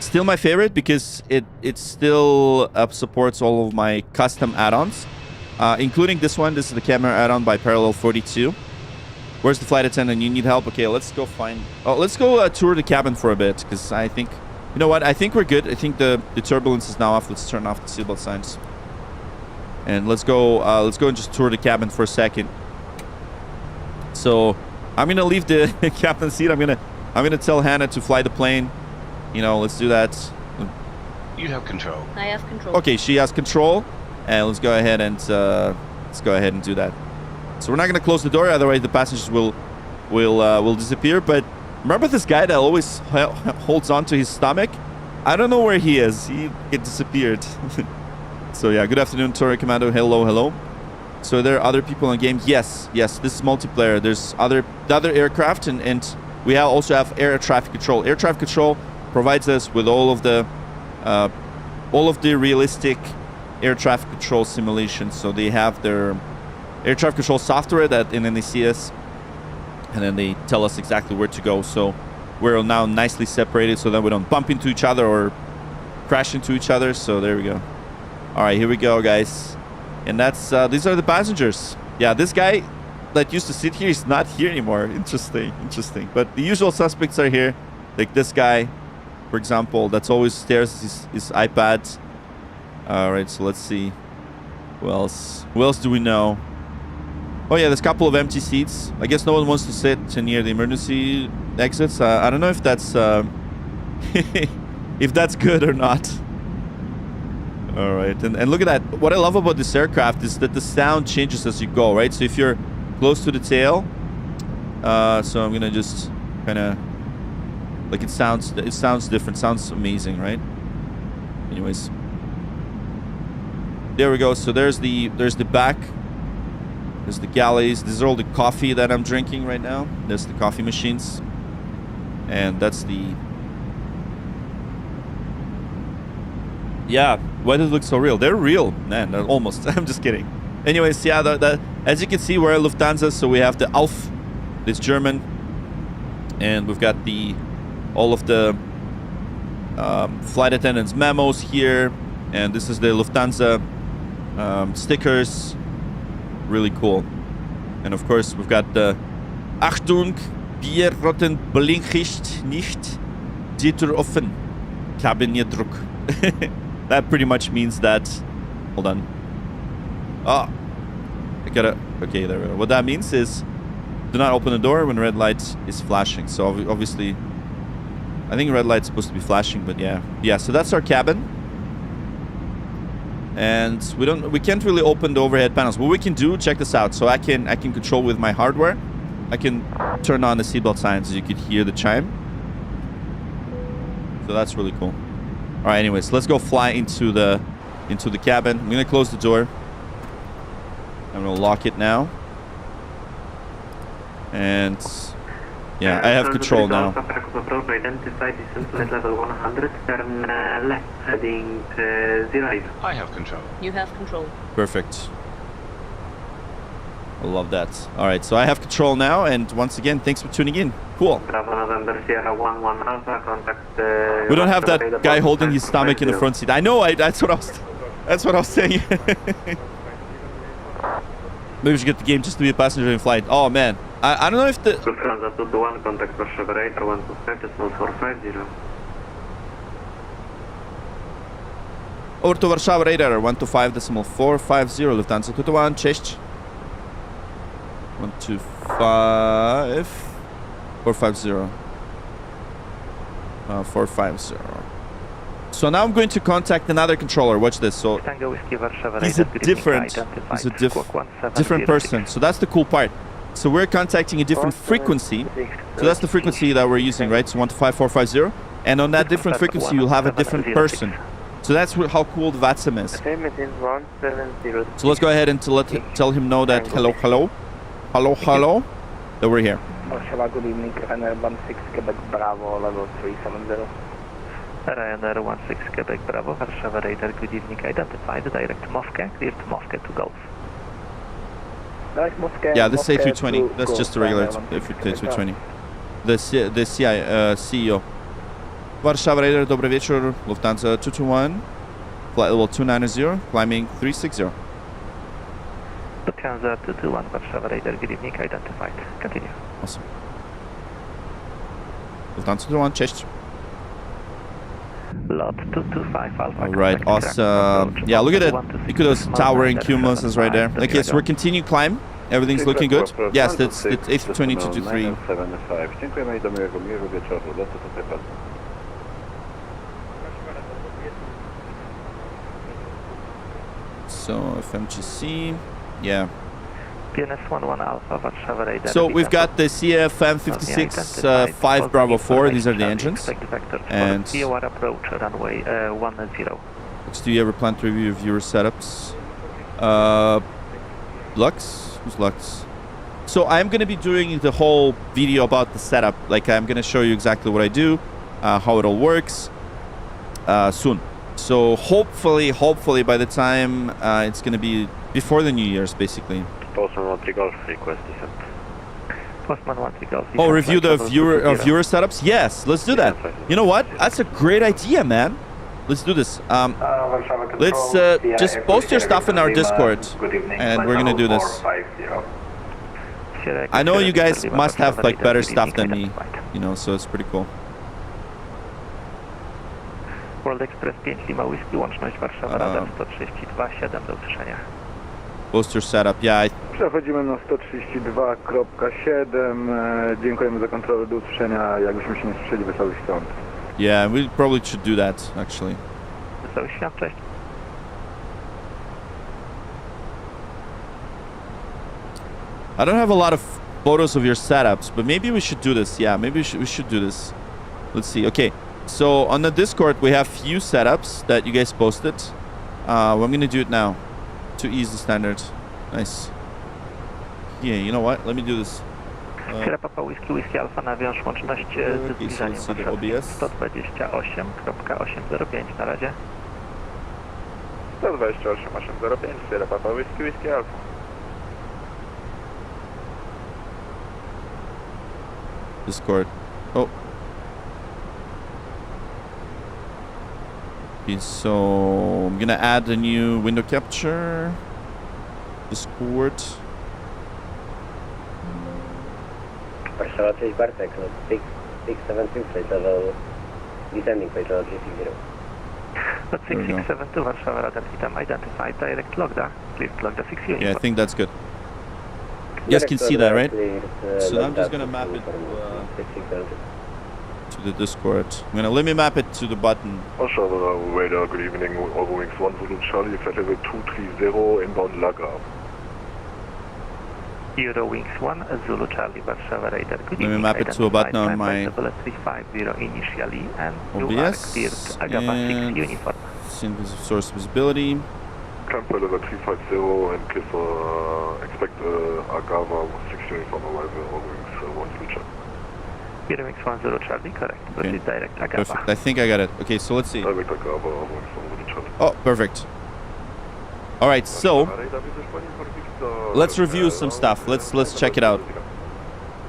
Still my favorite because it still supports all of my custom add-ons, including this one. This is the camera add-on by Parallel 42. Where's the flight attendant? You need help? Okay, let's go find... Oh, let's go tour the cabin for a bit, because I think... You know what? I think we're good. I think the turbulence is now off. Let's turn off the seatbelt signs. And let's go and just tour the cabin for a second. So... I'm gonna leave the captain's seat. I'm gonna tell Hannah to fly the plane. You know, let's do that. You have control. I have control. Okay, she has control, and let's go ahead and do that. So we're not gonna close the door, otherwise the passengers will disappear. But remember this guy that always holds on to his stomach? I don't know where he is. He disappeared. So yeah, good afternoon, Torre Commando. Hello. So there are other people in the game. Yes, this is multiplayer. There's the other aircraft, and we also have air traffic control. Air traffic control provides us with all of the realistic air traffic control simulations. So they have their air traffic control software and then they see us, and then they tell us exactly where to go. So we're now nicely separated so that we don't bump into each other or crash into each other. So there we go. All right, here we go, guys. And that's these are the passengers. Yeah, this guy that used to sit here is not here anymore. Interesting. But the usual suspects are here. Like this guy, for example, that's always stares at his iPad. All right, so let's see. Who else do we know? Oh yeah, there's a couple of empty seats. I guess no one wants to sit near the emergency exits. I don't know if that's if that's good or not. All right, and look at that. What I love about this aircraft is that the sound changes as you go, right? So if you're close to the tail, so I'm gonna just kind of like it sounds different, sounds amazing, right? Anyways, there we go. So there's the back, there's the galleys. These are all the coffee that I'm drinking right now. There's the coffee machines, and that's the... Yeah, why does it look so real? They're real, man. They're almost. I'm just kidding. Anyways, yeah, as you can see, we're at Lufthansa, so we have the Auf, it's German, and we've got all of the flight attendants' memos here, and this is the Lufthansa stickers. Really cool. And of course, we've got the Achtung, Bierroten Blinklicht nicht, die Tür offen, Kabinendruck. That pretty much means that... Hold on. Oh, I gotta... Okay, there we go. What that means is do not open the door when red light is flashing. So obviously, I think red light's supposed to be flashing, but yeah. Yeah, so that's our cabin. And we can't really open the overhead panels. What we can do, check this out. So I can control with my hardware. I can turn on the seatbelt signs so you could hear the chime. So that's really cool. All right, anyways, let's go fly into the cabin. I'm gonna close the door. I'm gonna lock it now. And yeah, I have control now. Identify distance level 100, turn left, heading 08. I have control. You have control. Perfect. I love that. All right, so I have control now, and once again, thanks for tuning in. Cool. We don't have that guy holding his stomach in the front seat. I know. That's what I was saying. Maybe we should get the game just to be a passenger in flight. Oh man, I don't know if the... Lufthansa 221, contact Warszawa radar 125, decimal 450. over to Warszawa radar 125.450 Lufthansa 221, cześć. 125 450 450. So now I'm going to contact another controller. Watch this. So he's a different person. So that's the cool part. So we're contacting a different frequency. So that's the frequency that we're using, right? So 125.450. And on that different frequency, you'll have a different person. So that's how cool the VATSIM is. So let's go ahead and tell him know that hello, that we're here. Warszawa, good evening. Ryanair 16 Quebec Bravo, level 370. Ryanair 16 Quebec Bravo, Warszawa radar, good evening. Identify the direct Moscow, clear to Moscow to Golf. Yeah, this is A320. That's just a regular A320. The CEO. Warszawa radar, dobry wieczór. Lufthansa 221. Flight level 290, climbing 360. Lufthansa 221, Warszawa radar, good evening. Identified. Continue. Awesome. Lufthansa 221, cześć. Lot 225 Alpha. Alright, awesome. Yeah, look at it. Look at those towering cumuluses right there. Okay, so we're continuing climb. Everything's looking good. Yes, that's A320 223. Dziękujemy i do miłego wieczoru. Lotu tutaj padło. So FMGC, yeah. PNS 11 Alpha, Warszawa radar. So we've got the CFM 56 5 Bravo 4. These are the engines. And approach runway 10. do you ever plan to review viewer setups? Lux? Who's Lux? So I'm going to be doing the whole video about the setup. Like I'm going to show you exactly what I do, how it all works soon. So hopefully by the time it's going to be before the New Year's, basically. Postman 1 Golf request descent. Postman 1 Golf. Oh, review the viewer setups? Yes, let's do that. You know what? That's a great idea, man. Let's do this. Let's just post your stuff in our Discord, and we're gonna do this. I know you guys must have like better stuff than me, you know, so it's pretty cool. World Express 5 Lima Whiskey, łączność Warszawa radar 132.7 do usłyszenia. Post your setup, yeah. Przechodzimy na 132.7. Dziękujemy za kontrolę, do usłyszenia. Jakbyśmy się nie słyszeli, wesołych świąt. Yeah, we probably should do that, actually. Wesołych świąt, cześć. I don't have a lot of photos of your setups, but maybe we should do this. Yeah, maybe we should do this. Let's see. Okay, so on the Discord, we have few setups that you guys posted. I'm going to do it now to ease the standard. Nice. Yeah, you know what? Let me do this. Sierra Papa Whiskey Alpha, nawiąż łączność ze zbliżaniem Warszawy 128.805 na razie. 128.805, Sierra Papa Whiskey Alpha. Discord. Oh. Okay, so I'm gonna add a new window capture. Discord. Warszawa, cześć Bartek, no 672 flight level, descending flight level 360. 6672 Warszawa radar, witam, identified, direct logda, clear logda 6 units. Yeah, I think that's good. You guys can see that, right? So I'm just gonna map it to the Discord. Let me map it to the button. Warszawa radar, good evening, Eurowings 1 Zulu Charlie, flight level 230, inbound Lager. Eurowings 1 Zulu Charlie, Warszawa radar, good evening. Let me map it to a button on my 350 initially, and OBS, you are cleared Agava 6 uniform. Source visibility. Climb level 350 and clear for expect Agava 6 uniform arrival, Eurowings 1 Zulu Charlie. Eurowings 1 Zulu Charlie, correct. Okay. Direct Agava. Perfect. I think I got it. Okay, so let's see. Direct Agava, Eurowings 1 Zulu Charlie. Oh, perfect. All right, so let's review some stuff. Let's check it out.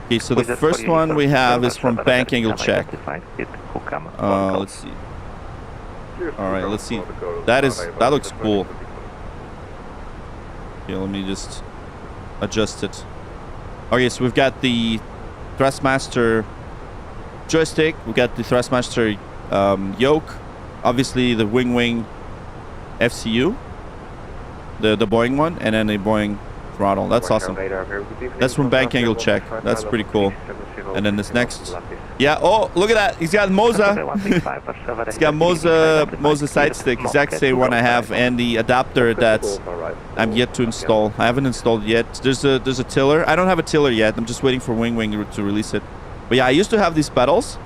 Okay, so the first one we have is from bank angle check. Let's see. All right, let's see. That looks cool. Okay, let me just adjust it. Okay, so we've got the Thrustmaster joystick. We've got the Thrustmaster yoke. Obviously, the wing FCU, the Boeing one, and then a Boeing throttle. That's awesome. That's from bank angle check. That's pretty cool. And then this next, yeah. Oh, look at that! He's got Moza. He's got Moza side stick, exact same one I have, and the adapter that I'm yet to install. I haven't installed it yet. There's a tiller. I don't have a tiller yet. I'm just waiting for Wing to release it. But yeah, I used to have these pedals,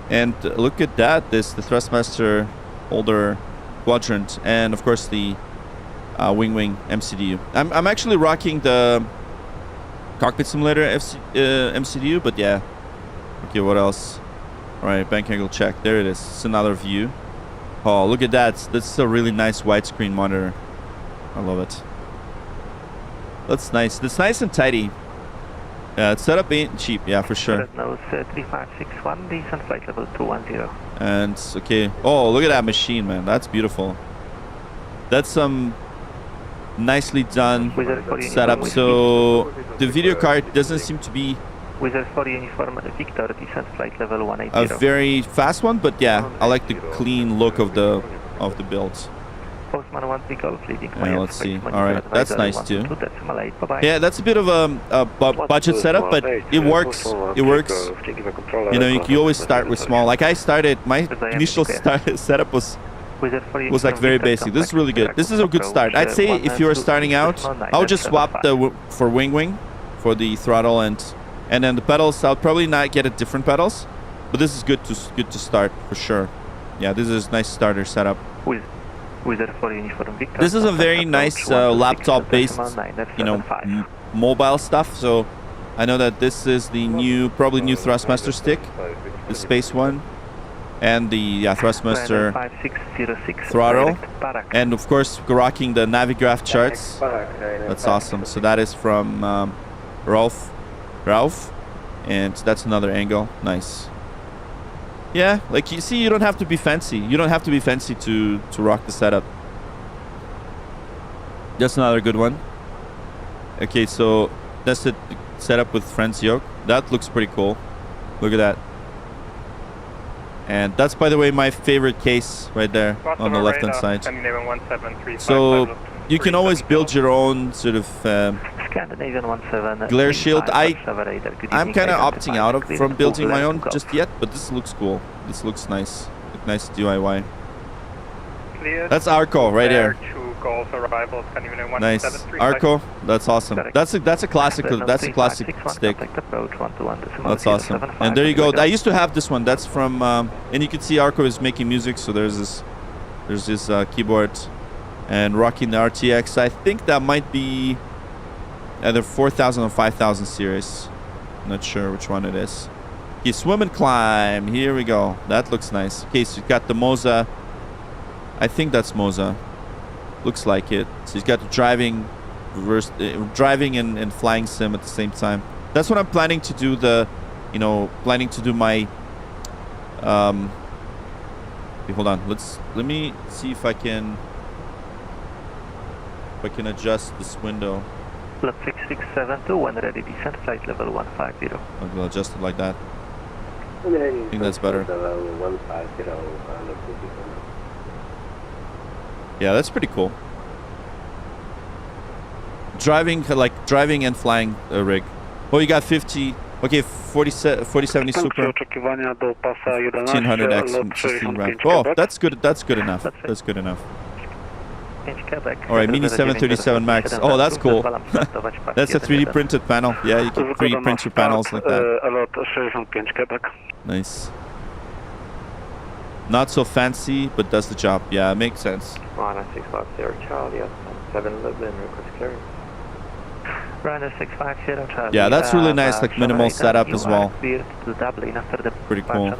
and look at that. This the Thrustmaster older quadrant, and of course the Wing MCDU. I'm actually rocking the Cockpit Simulator MCDU, but yeah. Okay, what else? All right, bank angle check. There it is. It's another view. Oh, look at that. That's a really nice widescreen monitor. I love it. That's nice. That's nice and tidy. Yeah, its setup ain't cheap. Yeah, for sure. Nose 3561, descent flight level 210. And okay. Oh, look at that machine, man. That's beautiful. That's some nicely done setup. So the video card doesn't seem to be a very fast one, but yeah, I like the clean look of the build. Yeah, let's see. All right, that's nice too. Yeah, that's a bit of a budget setup, but it works. It works. You know, you always start with small. Like I started, my initial setup was like very basic. This is really good. This is a good start. I'd say if you are starting out, I would just swap for Wing for the throttle and then the pedals. I'll probably not get different pedals, but this is good to start for sure. Yeah, this is a nice starter setup. This is a very nice laptop-based, you know, mobile stuff. So I know that this is the probably new Thrustmaster stick, the space one. And the Thrustmaster throttle, and of course rocking the Navigraph charts. That's awesome. So that is from Ralph, and that's another angle. Nice. Yeah, like you see, you don't have to be fancy. You don't have to be fancy to rock the setup. That's another good one. Okay, so that's the setup with Friends yoke. That looks pretty cool. Look at that. And that's, by the way, my favorite case right there on the left-hand side. So you can always build your own sort of glare shield. I'm kind of opting out from building my own just yet, but this looks cool. This looks nice. Nice DIY. That's Arco right there. Nice. Arco, that's awesome. That's a classic stick. That's awesome. And there you go. I used to have this one. That's from and you can see Arco is making music, so there's this keyboard and rocking the RTX. I think that might be either 4000 or 5000 series. I'm not sure which one it is. Okay, swim and climb. Here we go. That looks nice. Okay, so you've got the Moza. I think that's Moza. Looks like it. So he's got the driving and flying sim at the same time. That's what I'm planning to do. Planning to do my. Okay, hold on. Let me see if I can adjust this window. Flight 6672 when ready, descent flight level 150. I'll adjust it like that. I think that's better. Yeah, that's pretty cool. Driving and flying a rig. Oh, you got 50. Okay, 4070 Super. 1500X from 16 round. Oh, that's good. That's good enough. That's good enough. All right, Mini 737 Max. Oh, that's cool. That's a 3D printed panel. Yeah, you can 3D print your panels like that. Nice. Not so fancy, but does the job. Yeah, it makes sense. 650 Charlie, 7 Lublin, request clearance. Yeah, that's really nice, like minimal setup as well. Pretty cool.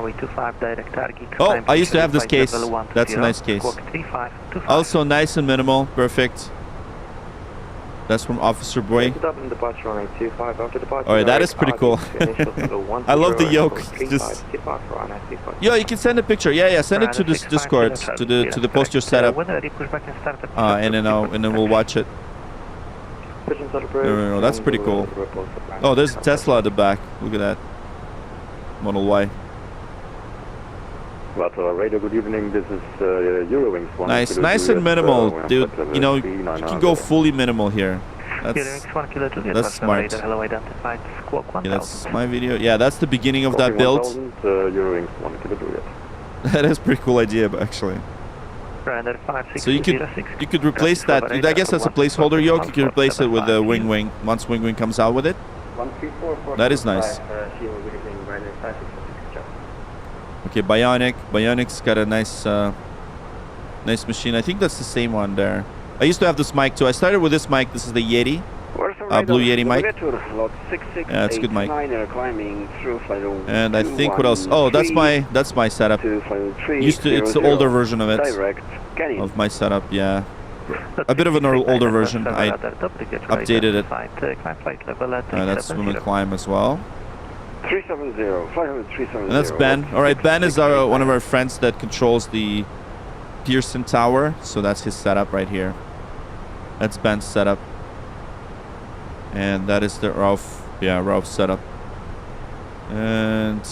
Oh, I used to have this case. That's a nice case. Also nice and minimal, perfect. That's from Officer Boy. Alright, that is pretty cool. I love the yoke. Just yeah, you can send a picture. Yeah, send it to this Discord, to the poster setup. And then we'll watch it. No, that's pretty cool. Oh, there's a Tesla at the back. Look at that. Model Y. Radio, good evening. This is Eurowings 1. Nice and minimal, dude. You know, you can go fully minimal here. That's smart. Yeah, that's my video. Yeah, that's the beginning of that build. That is a pretty cool idea, actually. So you could replace that. I guess that's a placeholder yoke. You can replace it with the wing once wing comes out with it. That is nice. Okay, Bionic's got a nice nice machine. I think that's the same one there. I used to have this mic too. I started with this mic. This is the Yeti, Blue Yeti mic. Yeah, it's a good mic. And I think what else? Oh, that's my setup. It's the older version of it, of my setup. Yeah, a bit of an older version. I updated it. That's swim and climb as well. 370, and that's Ben. All right, Ben is one of our friends that controls the Pearson Tower. So that's his setup right here. That's Ben's setup. And that is the Ralph's setup. And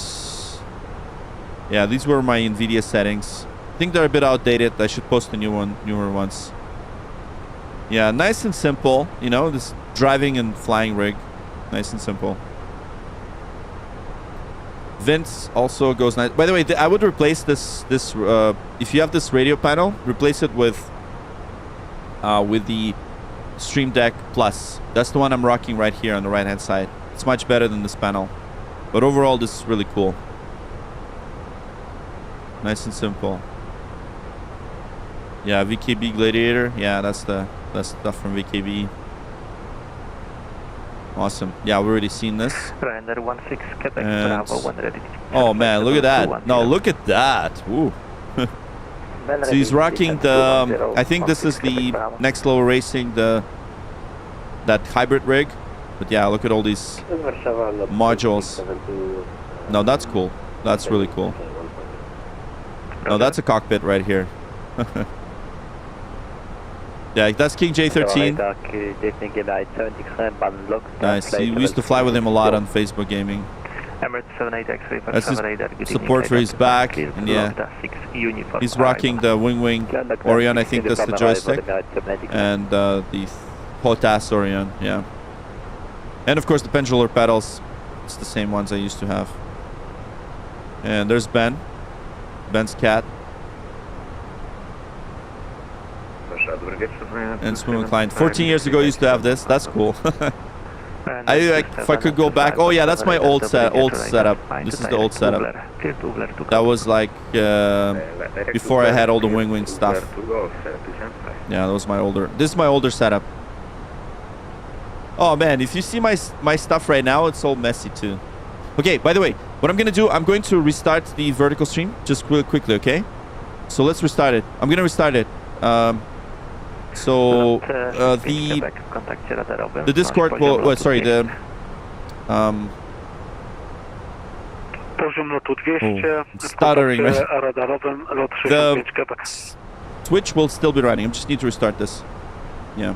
yeah, these were my NVIDIA settings. I think they're a bit outdated. I should post a newer ones. Yeah, nice and simple. You know, this driving and flying rig. Nice and simple. Vents also goes nice. By the way, I would replace this if you have this radio panel, replace it with the Stream Deck Plus. That's the one I'm rocking right here on the right hand side. It's much better than this panel, but overall this is really cool. Nice and simple. Yeah, VKB Gladiator. Yeah, that's stuff from VKB. Awesome. Yeah, we've already seen this. And, oh man, look at that. No, look at that. Ooh. So he's rocking the, I think this is the Next Level Racing, that hybrid rig. But yeah, look at all these modules. No, that's cool. That's really cool. No, that's a cockpit right here. Yeah, that's King J13. Nice. We used to fly with him a lot on Facebook Gaming. That's his support for his back. And yeah, he's rocking the Wing Orion. I think that's the joystick. And the HOTAS Orion. Yeah. And of course the pendular pedals. It's the same ones I used to have. And there's Ben. Ben's cat. And swim inclined. 14 years ago, I used to have this. That's cool. If I could go back. Oh yeah, that's my old setup. This is the old setup. That was like before I had all the wing stuff. Yeah, that was my older. This is my older setup. Oh man, if you see my stuff right now, it's all messy too. Okay, by the way, what I'm gonna do, I'm going to restart the vertical stream just real quickly. Okay, so let's restart it. I'm gonna restart it. So the Discord will, sorry, the stuttering, right? The Twitch will still be running. I just need to restart this. Yeah.